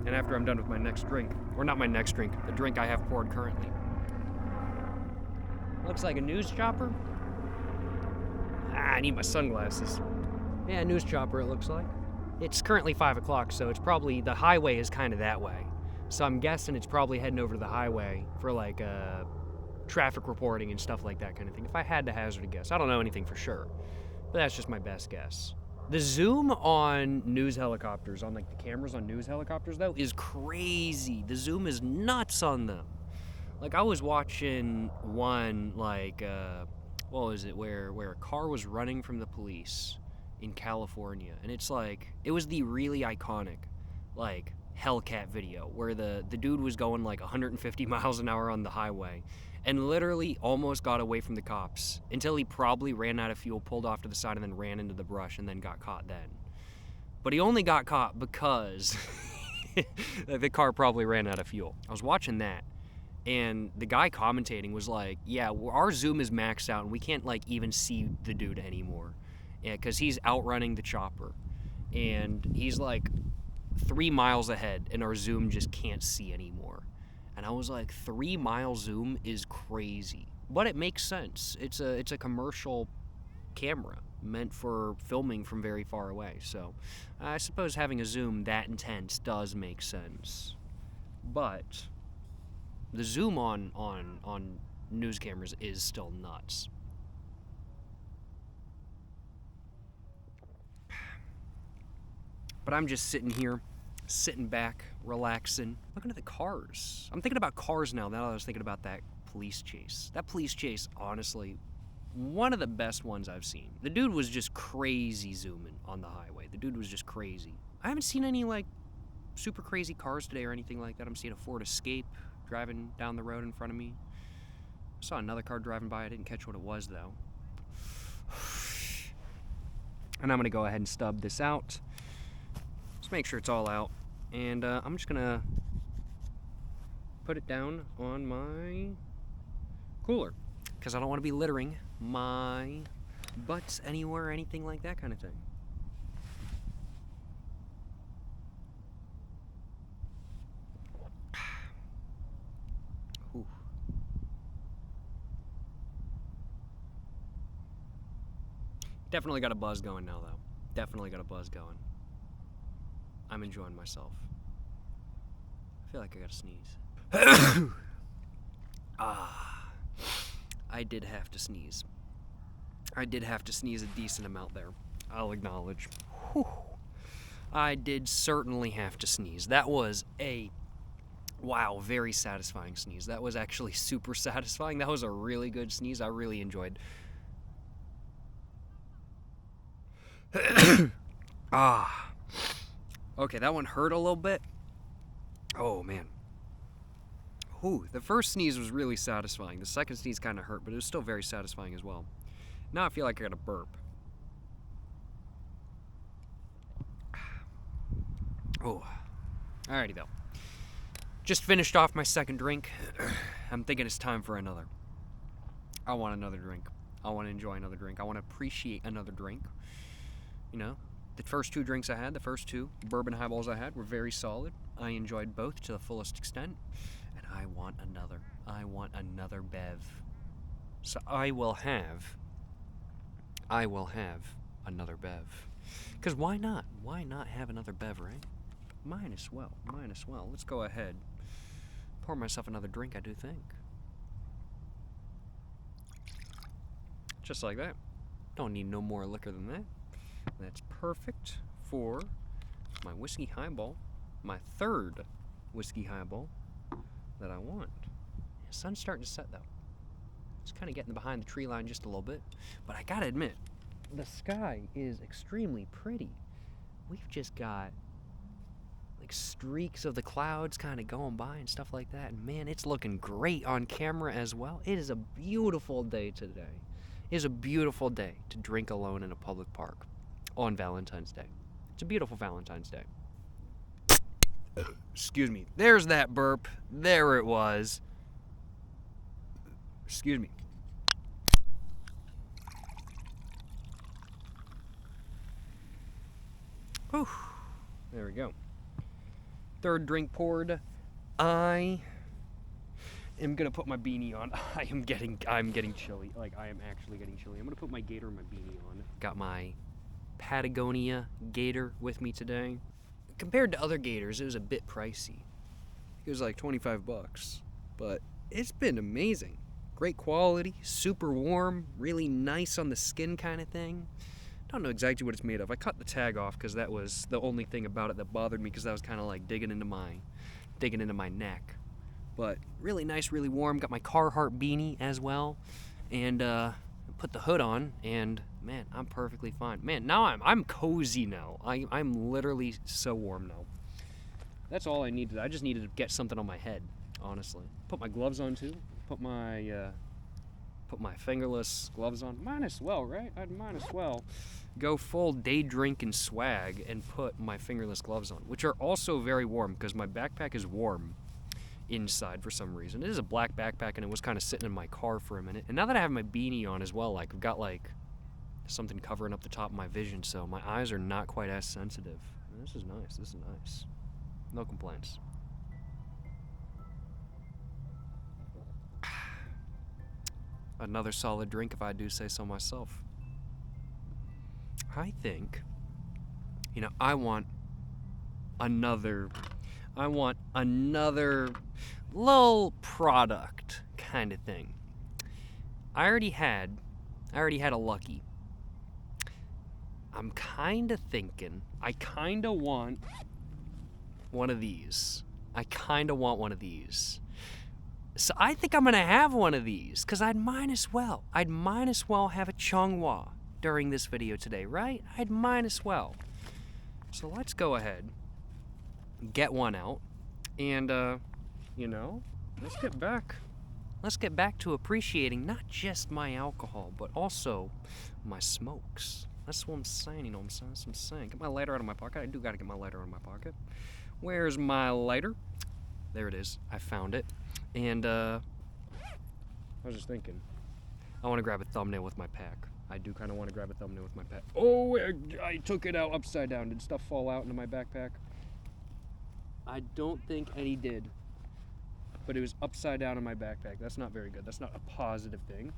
And after I'm done with my next drink. Or not my next drink, the drink I have poured currently. Looks like a news chopper. I need my sunglasses. Yeah, news chopper it looks like. It's currently 5 o'clock, so it's probably, the highway is kind of that way. So I'm guessing it's probably heading over to the highway for like traffic reporting and stuff like that kind of thing. If I had to hazard a guess. I don't know anything for sure, but that's just my best guess. The zoom on news helicopters, on like the cameras on news helicopters though, is crazy. The zoom is nuts on them. Like I was watching one like, what was it, where a car was running from the police in California. And it's like, it was the really iconic, like, Hellcat video where the dude was going like 150 miles an hour on the highway and literally almost got away from the cops until he probably ran out of fuel, pulled off to the side, and then ran into the brush and then got caught then. But he only got caught because the car probably ran out of fuel. I was watching that, and the guy commentating was like, yeah, our zoom is maxed out and we can't like even see the dude anymore, because he's outrunning the chopper and he's like 3 miles ahead and our zoom just can't see anymore. And I was like, 3-mile zoom is crazy, but it makes sense. It's a commercial camera meant for filming from very far away, so I suppose having a zoom that intense does make sense. But the zoom on news cameras is still nuts. But I'm just sitting here, sitting back, relaxing, looking at the cars. I'm thinking about cars now I was thinking about that police chase. That police chase, honestly, one of the best ones I've seen. The dude was just crazy zooming on the highway. The dude was just crazy. I haven't seen any like super crazy cars today or anything like that. I'm seeing a Ford Escape driving down the road in front of me. I saw another car driving by. I didn't catch what it was though. And I'm gonna go ahead and stub this out. Just make sure it's all out. And I'm just gonna put it down on my cooler, because I don't want to be littering my butts anywhere or anything like that kind of thing. Whew. Definitely got a buzz going now, though. Definitely got a buzz going. I'm enjoying myself. I feel like I gotta sneeze. I did have to sneeze. I did have to sneeze a decent amount there. I'll acknowledge. Whew. I did certainly have to sneeze. That was a, wow, very satisfying sneeze. That was actually super satisfying. That was a really good sneeze. I really enjoyed. Okay, that one hurt a little bit. Oh, man. Ooh, the first sneeze was really satisfying. The second sneeze kind of hurt, but it was still very satisfying as well. Now I feel like I got a burp. Oh, alrighty though. Just finished off my second drink. I'm thinking it's time for another. I want another drink. I want to enjoy another drink. I want to appreciate another drink. You know, the first two drinks I had, the first two bourbon highballs I had, were very solid. I enjoyed both to the fullest extent. I want another. I want another bev. So I will have another bev. Because why not? Why not have another bev, right? Might as well. Let's go ahead. Pour myself another drink, I do think. Just like that. Don't need no more liquor than that. That's perfect for my whiskey highball. My third whiskey highball that I want. The sun's starting to set though. It's kind of getting behind the tree line just a little bit, but I gotta admit, the sky is extremely pretty. We've just got like streaks of the clouds kind of going by and stuff like that, and man, it's looking great on camera as well. It is a beautiful day today. It is a beautiful day to drink alone in a public park on Valentine's Day. It's a beautiful Valentine's Day. Excuse me. There's that burp. There it was. Excuse me. Whew. There we go. Third drink poured. I am gonna put my beanie on. I'm getting chilly. Like, I am actually getting chilly. I'm gonna put my gator and my beanie on. Got my Patagonia gator with me today. Compared to other gators, it was a bit pricey. It was like 25 bucks, but it's been amazing. Great quality, super warm, really nice on the skin kind of thing. Don't know exactly what it's made of. I cut the tag off because that was the only thing about it that bothered me, because that was kind of like digging into my neck. But really nice, really warm. Got my Carhartt beanie as well, and put the hood on, and man, I'm perfectly fine. Man, now I'm cozy now. I'm literally so warm now. That's all I needed. I just needed to get something on my head, honestly. Put my gloves on too. Put my fingerless gloves on. Might as well, right? I might as well go full day drinking swag and put my fingerless gloves on, which are also very warm because my backpack is warm inside for some reason. It is a black backpack and it was kind of sitting in my car for a minute. And now that I have my beanie on as well, like I've got like something covering up the top of my vision, so my eyes are not quite as sensitive. This is nice. This is nice. No complaints. Another solid drink if I do say so myself. I think, I want another little product kind of thing. I already had a Lucky. I'm kind of thinking, I kind of want one of these. So I think I'm gonna have one of these, because I'd might as well have a Chonghua during this video today, right? I'd might as well. So let's go ahead, get one out, and let's get back to appreciating not just my alcohol, but also my smokes. That's what I'm saying, you know what I'm saying? That's what I'm saying. Get my lighter out of my pocket. I do gotta get my lighter out of my pocket. Where's my lighter? There it is. I found it. And, I was just thinking, I want to grab a thumbnail with my pack. I do kind of want to grab a thumbnail with my pack. Oh, I took it out upside down. Did stuff fall out into my backpack? I don't think any did. But it was upside down in my backpack. That's not very good. That's not a positive thing.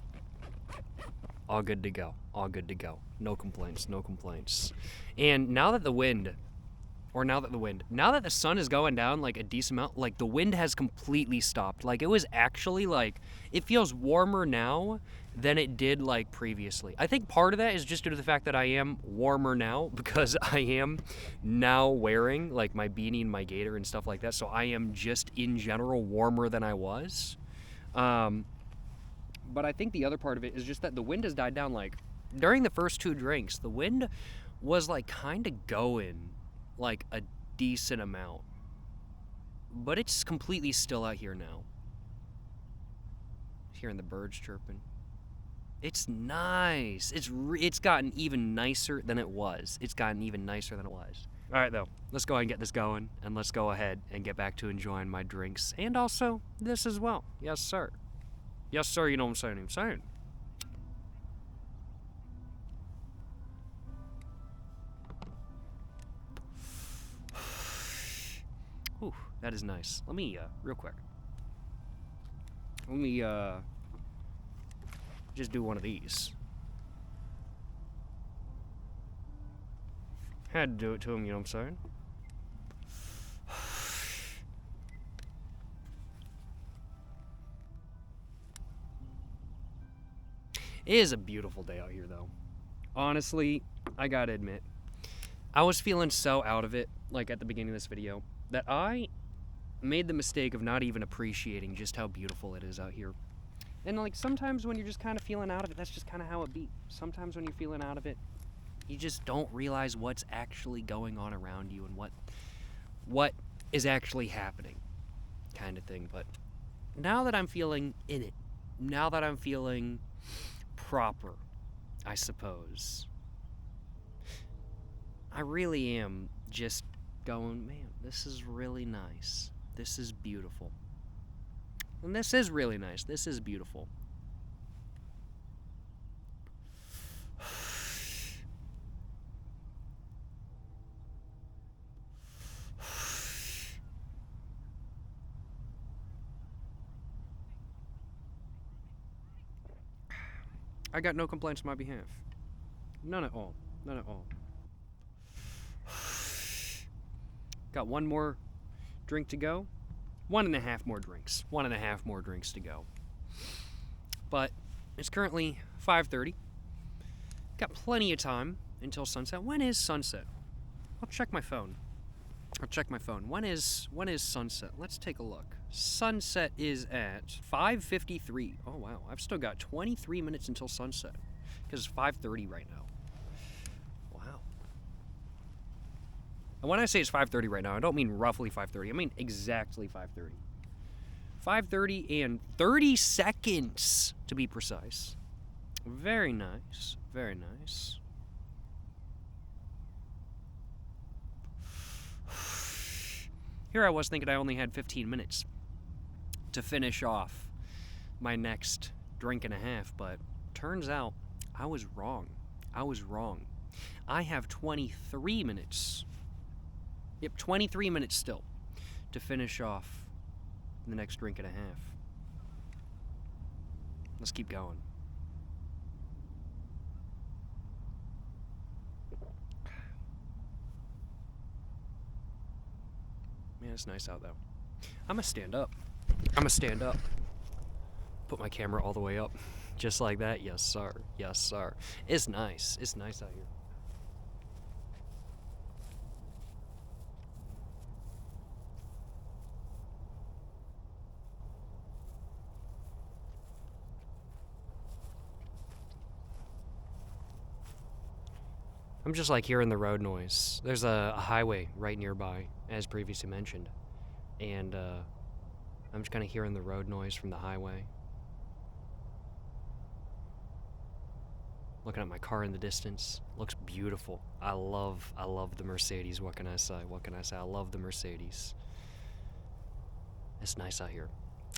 All good to go. All good to go. No complaints. No complaints. And now that the sun is going down like a decent amount, like the wind has completely stopped. Like it was actually like, it feels warmer now than it did like previously. I think part of that is just due to the fact that I am warmer now because I am now wearing like my beanie and my gaiter and stuff like that. So I am just in general warmer than I was. But I think the other part of it is just that the wind has died down. Like during the first two drinks, the wind was like kind of going like a decent amount, but it's completely still out here now. Hearing the birds chirping. It's nice. It's gotten even nicer than it was. All right, though, let's go ahead and get this going, and let's go ahead and get back to enjoying my drinks, and also this as well. Yes, sir. Yes, sir, you know what I'm saying. Ooh, that is nice. Let me, real quick. Let me, just do one of these. Had to do it to him, you know what I'm saying? It is a beautiful day out here, though. Honestly, I gotta admit, I was feeling so out of it, like at the beginning of this video, that I made the mistake of not even appreciating just how beautiful it is out here. And like sometimes when you're just kind of feeling out of it, that's just kind of how it be. Sometimes when you're feeling out of it, you just don't realize what's actually going on around you and what is actually happening, kind of thing. But now that I'm feeling in it, now that I'm feeling proper, I suppose, I really am just going, man, this is really nice. This is beautiful. And this is really nice. This is beautiful. I got no complaints on my behalf. None at all. None at all. Got one more drink to go. 1.5 more drinks. 1.5 more drinks to go. But it's currently 5:30. Got plenty of time until sunset. When is sunset? I'll check my phone. When is sunset? Let's take a look. Sunset is at 5:53. Oh wow, I've still got 23 minutes until sunset because it's 5:30 right now. Wow. And when I say it's 5:30 right now, I don't mean roughly 5:30. I mean exactly 5:30. 5:30 and 30 seconds, to be precise. Very nice. Very nice. Here I was thinking I only had 15 minutes to finish off my next drink and a half, but turns out I was wrong. I have 23 minutes. Yep, 23 minutes still to finish off the next drink and a half. Let's keep going. Man, it's nice out though. I'm gonna stand up. Put my camera all the way up. Just like that. Yes, sir. Yes, sir. It's nice. It's nice out here. I'm just like hearing the road noise. There's a highway right nearby, as previously mentioned. And I'm just kind of hearing the road noise from the highway. Looking at my car in the distance. Looks beautiful. I love the Mercedes. What can I say? I love the Mercedes. It's nice out here.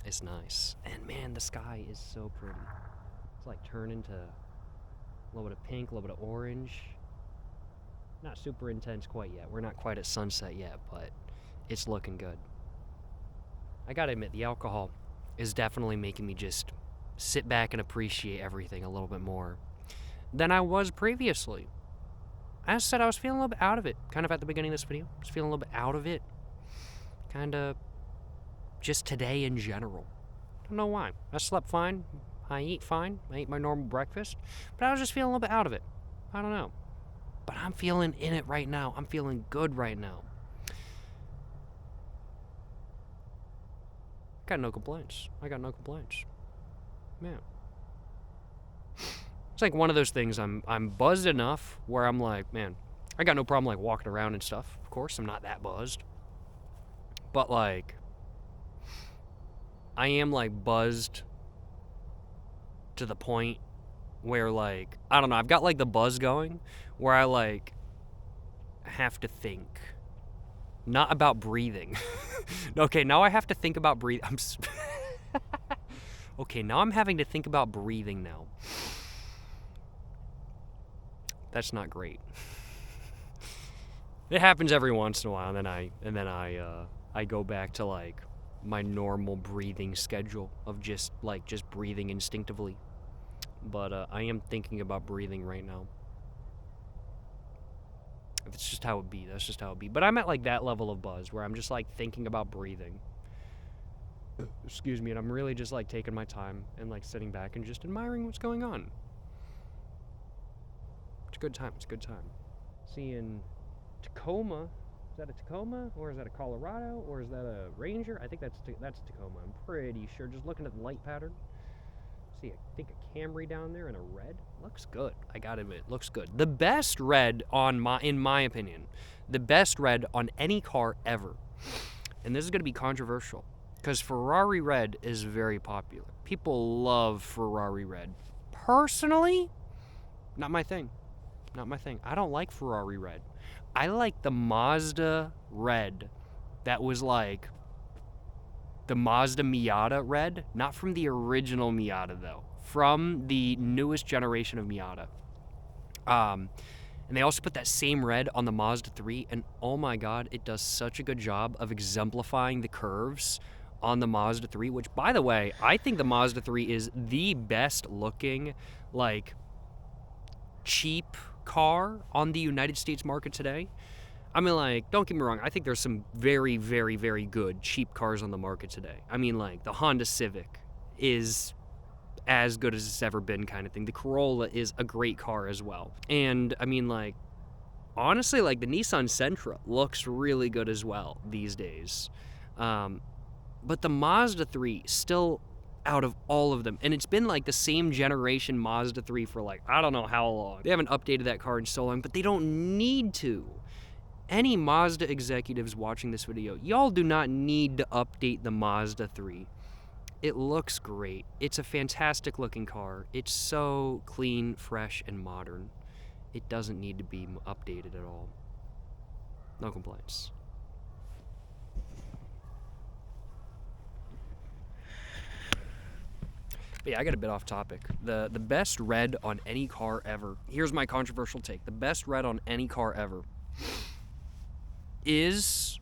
It's nice. And man, the sky is so pretty. It's like turning to a little bit of pink, a little bit of orange. Not super intense quite yet. We're not quite at sunset yet, but it's looking good. I gotta admit, the alcohol is definitely making me just sit back and appreciate everything a little bit more than I was previously. As I said, I was feeling a little bit out of it, kind of at the beginning of this video. I was feeling a little bit out of it. Kind of just today in general. Don't know why. I slept fine. I eat fine. I ate my normal breakfast. But I was just feeling a little bit out of it. I don't know. But I'm feeling in it right now. I'm feeling good right now. I got no complaints. Man. It's like one of those things, I'm buzzed enough where I'm like, man, I got no problem like walking around and stuff. Of course, I'm not that buzzed. But like, I am like buzzed to the point where like, I don't know, I've got like the buzz going where I like have to think. Not about breathing. Okay, now I have to think about breathing. Okay, now I'm having to think about breathing now. That's not great. It happens every once in a while, and then I go back to like my normal breathing schedule of just breathing instinctively. But I am thinking about breathing right now. That's just how it be. But I'm at like that level of buzz where I'm just like thinking about breathing. Excuse me, and I'm really just like taking my time and like sitting back and just admiring what's going on. It's a good time. Seeing Tacoma. Is that a Tacoma? Or is that a Colorado? Or is that a Ranger? I think that's Tacoma. I'm pretty sure. Just looking at the light pattern. See, I think a Camry down there and a red. Looks good. I gotta admit, looks good. The best red in my opinion, the best red on any car ever. And this is gonna be controversial because Ferrari red is very popular. People love Ferrari red. Personally, not my thing. I don't like Ferrari red. I like the Mazda red that was like the Mazda Miata red, not from the original Miata though, from the newest generation of Miata. And they also put that same red on the Mazda 3, and oh my god, it does such a good job of exemplifying the curves on the Mazda 3, which by the way, I think the Mazda 3 is the best looking, like, cheap car on the United States market today. I mean, like, don't get me wrong, I think there's some very, very, very good cheap cars on the market today. I mean, like, the Honda Civic is as good as it's ever been kind of thing. The Corolla is a great car as well. And, I mean, like, honestly, like, the Nissan Sentra looks really good as well these days. But the Mazda 3 still out of all of them, and it's been like the same generation Mazda 3 for like I don't know how long. They haven't updated that car in so long, but they don't need to. any Mazda executives watching this video, y'all do not need to update the Mazda 3. It looks great. It's a fantastic looking car. It's so clean, fresh, and modern. It doesn't need to be updated at all. No complaints. But yeah, I got a bit off topic. The best red on any car ever. Here's my controversial take. The best red on any car ever is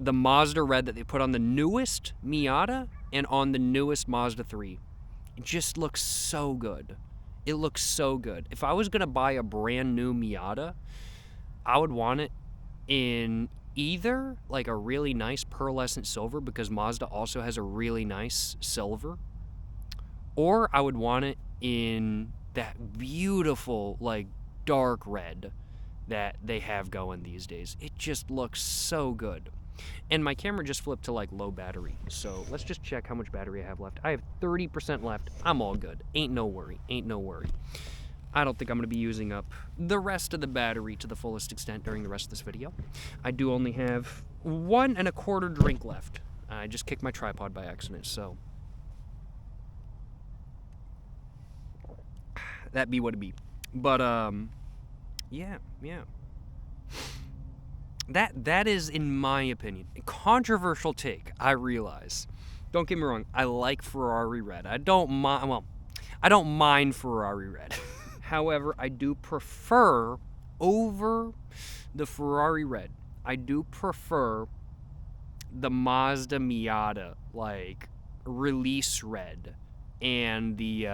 the Mazda red that they put on the newest Miata and on the newest Mazda 3. It just looks so good. It looks so good. If I was going to buy a brand new Miata, I would want it in either like a really nice pearlescent silver, because Mazda also has a really nice silver, or I would want it in that beautiful like dark red that they have going these days. It just looks so good. And my camera just flipped to like low battery, so let's just check how much battery I have left. I have 30% left. I'm all good. Ain't no worry. I don't think I'm going to be using up the rest of the battery to the fullest extent during the rest of this video. I do only have 1 1/4 drink left. I just kicked my tripod by accident, so that be what it be. But yeah. That is, in my opinion, a controversial take, I realize. Don't get me wrong, I like Ferrari red. I don't mind Ferrari red. However, I do prefer, over the Ferrari red, I do prefer the Mazda Miata, like, release red, and the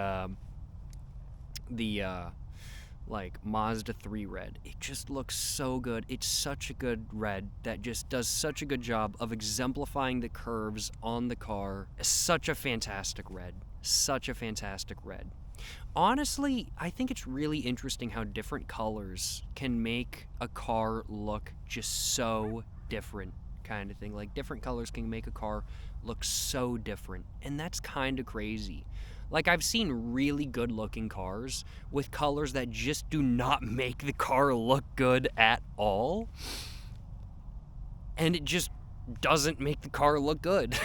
like, Mazda 3 red. It just looks so good. It's such a good red that just does such a good job of exemplifying the curves on the car. Such a fantastic red. Such a fantastic red. Honestly, I think it's really interesting how different colors can make a car look just so different, kind of thing. Like, different colors can make a car look so different, and that's kind of crazy. Like, I've seen really good looking cars with colors that just do not make the car look good at all, and it just doesn't make the car look good.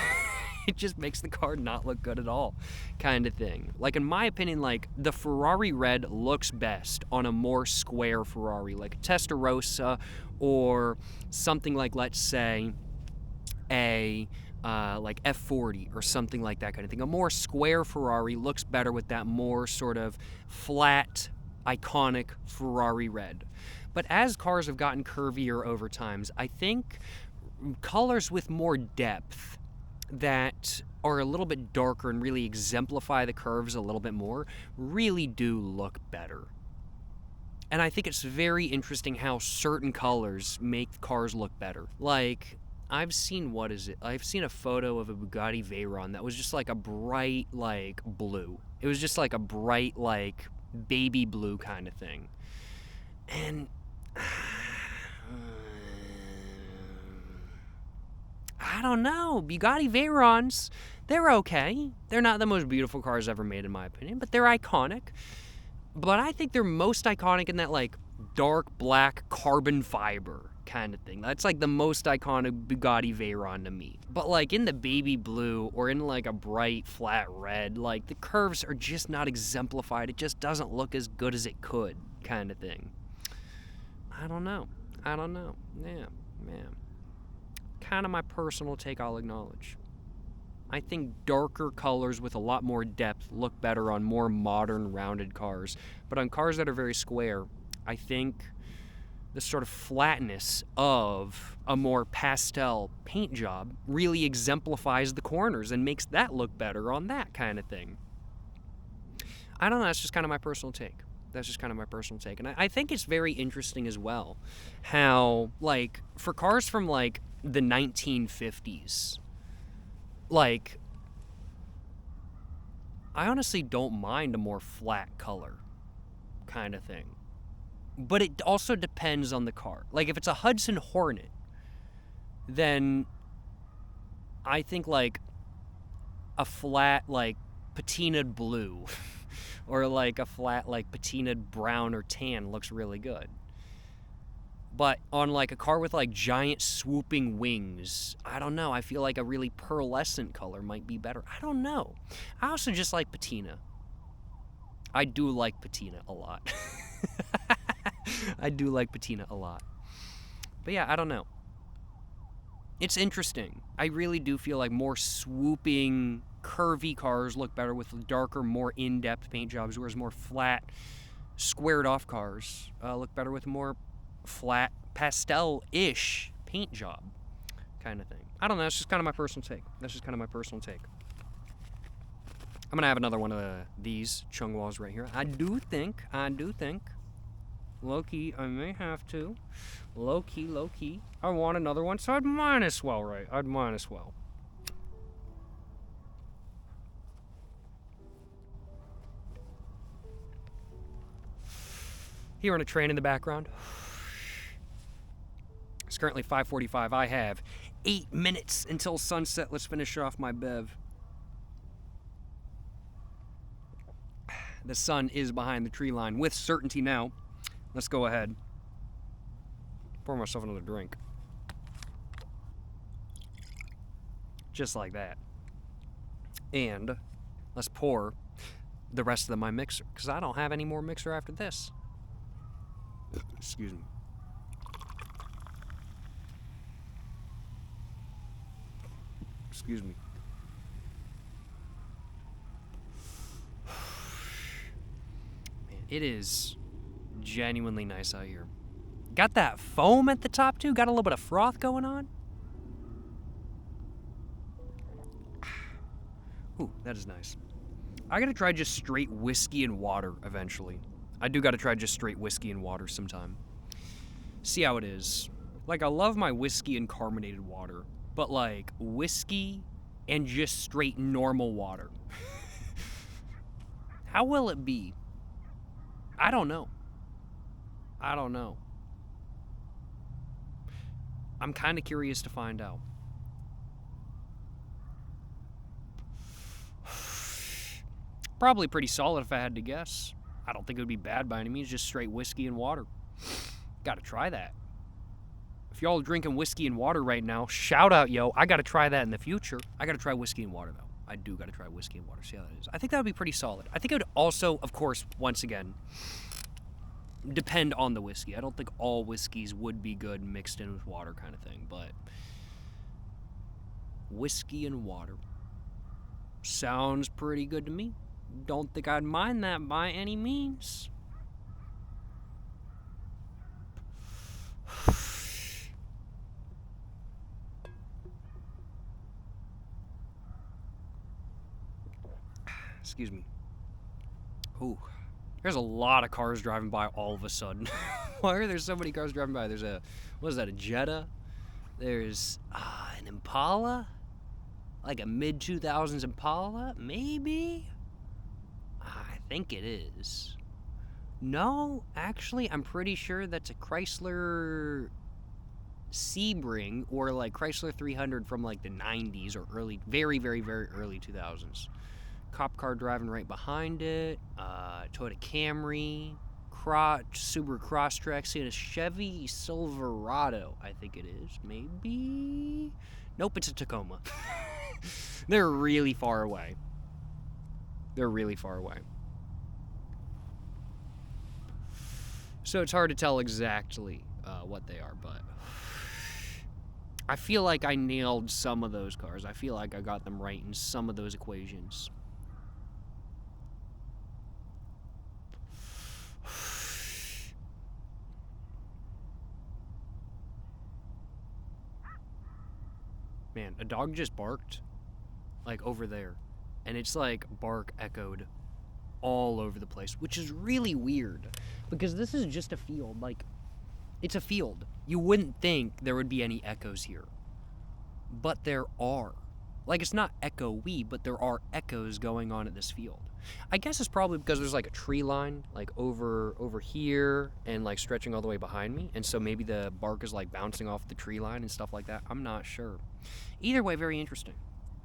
It just makes the car not look good at all, kind of thing. Like, in my opinion, like, the Ferrari red looks best on a more square Ferrari, like a Testarossa, or something like, let's say, a like F40 or something like that kind of thing. A more square Ferrari looks better with that more sort of flat, iconic Ferrari red. But as cars have gotten curvier over times, I think colors with more depth that are a little bit darker and really exemplify the curves a little bit more really do look better. And I think it's very interesting how certain colors make cars look better. Like, I've seen a photo of a Bugatti Veyron that was just like a bright, like, blue. It was just like a bright, like, baby blue kind of thing. And I don't know. Bugatti Veyrons, they're okay. They're not the most beautiful cars ever made, in my opinion, but they're iconic. But I think they're most iconic in that, like, dark black carbon fiber kind of thing. That's, like, the most iconic Bugatti Veyron to me. But, like, in the baby blue or in, like, a bright flat red, like, the curves are just not exemplified. It just doesn't look as good as it could, kind of thing. I don't know. Yeah. Kind of my personal take, I'll acknowledge. I think darker colors with a lot more depth look better on more modern, rounded cars. But on cars that are very square, I think the sort of flatness of a more pastel paint job really exemplifies the corners and makes that look better on that kind of thing. I don't know, that's just kind of my personal take. And I think it's very interesting as well how, like, for cars from, like, the 1950s, like, I honestly don't mind a more flat color kind of thing. But it also depends on the car. Like, if it's a Hudson Hornet, then I think, like, a flat, like, patinaed blue or, like, a flat, like, patinaed brown or tan looks really good. But on like a car with like giant swooping wings, I don't know. I feel like a really pearlescent color might be better. I don't know. I also just like patina. I do like patina a lot. I do like patina a lot. But yeah, I don't know. It's interesting. I really do feel like more swooping, curvy cars look better with darker, more in-depth paint jobs, whereas more flat, squared-off cars look better with more flat, pastel-ish paint job kind of thing. I don't know. That's just kind of my personal take. I'm going to have another one of these Chungwas right here. I do think, low-key, I may have to. Low-key, I want another one, so I'd might as well, right? Hearing a train in the background. It's currently 5:45. I have 8 minutes until sunset. Let's finish off my bev. The sun is behind the tree line with certainty now. Let's go ahead. Pour myself another drink. Just like that. And let's pour the rest of my mixer, because I don't have any more mixer after this. Excuse me. Man, it is genuinely nice out here. Got that foam at the top too. Got a little bit of froth going on. Ooh, that is nice. I gotta try just straight whiskey and water eventually. I do gotta try just straight whiskey and water sometime. See how it is. Like, I love my whiskey and carbonated water, but like whiskey and just straight normal water. How will it be? I don't know. I'm kind of curious to find out. Probably pretty solid if I had to guess. I don't think it would be bad by any means, just straight whiskey and water. Gotta try that. If y'all are drinking whiskey and water right now, shout out, yo. I gotta try that in the future. I gotta try whiskey and water, though. I do gotta try whiskey and water, see how that is. I think that would be pretty solid. I think it would also, of course, once again, depend on the whiskey. I don't think all whiskeys would be good mixed in with water kind of thing, but whiskey and water sounds pretty good to me. Don't think I'd mind that by any means. Excuse me. Ooh. There's a lot of cars driving by all of a sudden. Why are there so many cars driving by? There's a, what is that, a Jetta? There's an Impala? Like a mid-2000s Impala? Maybe? I think it is. No, actually, I'm pretty sure that's a Chrysler Sebring or like Chrysler 300 from like the 90s or early, very, very, very early 2000s. Cop car driving right behind it, Toyota Camry, Subaru Crosstrek, and a Chevy Silverado, I think it is, maybe? Nope, it's a Tacoma. They're really far away. So it's hard to tell exactly what they are, but I feel like I nailed some of those cars. I feel like I got them right in some of those equations. Man, a dog just barked, like, over there. And it's like bark echoed all over the place, which is really weird. Because this is just a field, like, it's a field. You wouldn't think there would be any echoes here. But there are. Like, it's not echo-y, but there are echoes going on at this field. I guess it's probably because there's, like, a tree line, like, over here and, like, stretching all the way behind me. And so maybe the bark is, like, bouncing off the tree line and stuff like that. I'm not sure. Either way, very interesting.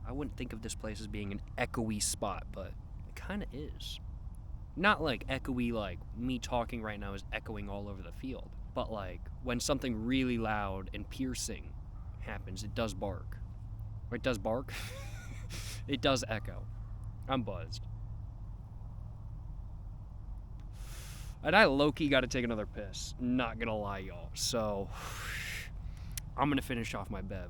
I wouldn't think of this place as being an echoey spot, but it kind of is. Not like echoey, like me talking right now is echoing all over the field, but like when something really loud and piercing happens, it does bark. Or it does bark? It does echo. I'm buzzed. And I low-key got to take another piss. Not gonna lie, y'all. So, I'm gonna finish off my bev.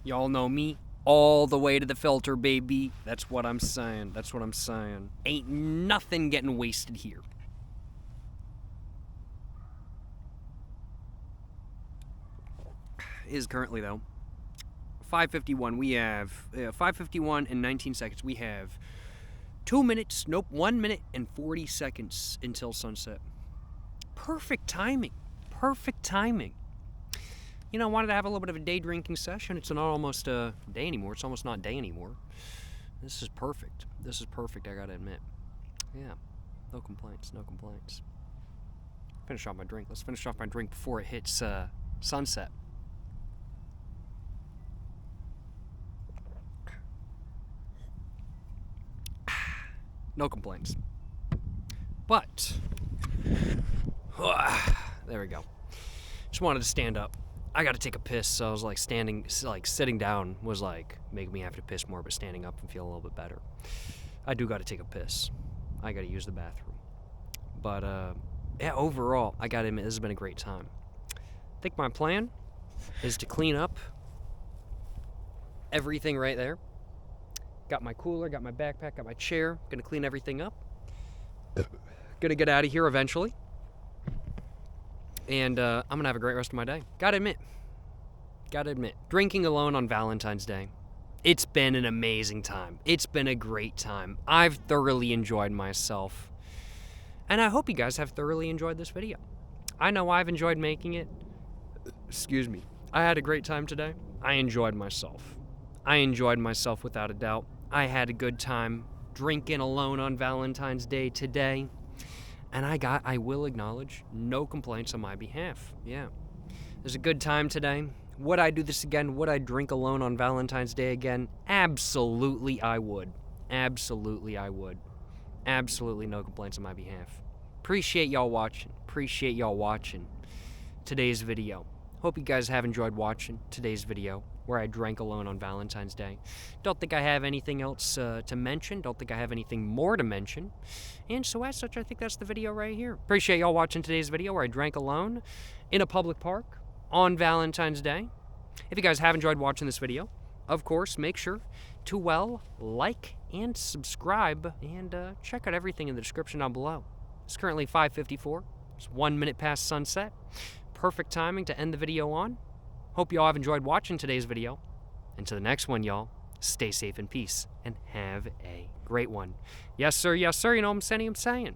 Y'all know me all the way to the filter, baby. That's what I'm saying. That's what I'm saying. Ain't nothing getting wasted here. Is currently though 5:51. We have 5:51 and 19 seconds. We have 2 minutes, nope, 1 minute and 40 seconds until sunset. Perfect timing. Perfect timing. You know, I wanted to have a little bit of a day drinking session. It's not almost a day anymore. It's almost not day anymore. This is perfect. This is perfect, I gotta admit. Yeah, no complaints, no complaints. Finish off my drink. Let's finish off my drink before it hits sunset. No complaints. But, there we go. Just wanted to stand up. I got to take a piss, so I was like sitting down was like making me have to piss more, but standing up and feel a little bit better. I do got to take a piss. I got to use the bathroom. But, yeah, overall, I got to admit, this has been a great time. I think my plan is to clean up everything right there. Got my cooler, got my backpack, got my chair. Gonna clean everything up. Gonna get out of here eventually. And I'm gonna have a great rest of my day. Gotta admit, drinking alone on Valentine's Day, it's been an amazing time. It's been a great time. I've thoroughly enjoyed myself. And I hope you guys have thoroughly enjoyed this video. I know I've enjoyed making it. Excuse me. I had a great time today. I enjoyed myself. I enjoyed myself without a doubt. I had a good time drinking alone on Valentine's Day today. And I will acknowledge, no complaints on my behalf. Yeah. It was a good time today. Would I do this again? Would I drink alone on Valentine's Day again? Absolutely I would. Absolutely I would. Absolutely no complaints on my behalf. Appreciate y'all watching. Appreciate y'all watching today's video. Hope you guys have enjoyed watching today's video where I drank alone on Valentine's Day. Don't think I have anything else to mention. Don't think I have anything more to mention. And so as such, I think that's the video right here. Appreciate y'all watching today's video where I drank alone in a public park on Valentine's Day. If you guys have enjoyed watching this video, of course, make sure to, like and subscribe and check out everything in the description down below. It's currently 5:54. It's 1 minute past sunset. Perfect timing to end the video on. Hope y'all have enjoyed watching today's video. Until the next one, y'all, stay safe in peace and have a great one. Yes, sir, you know what I'm saying?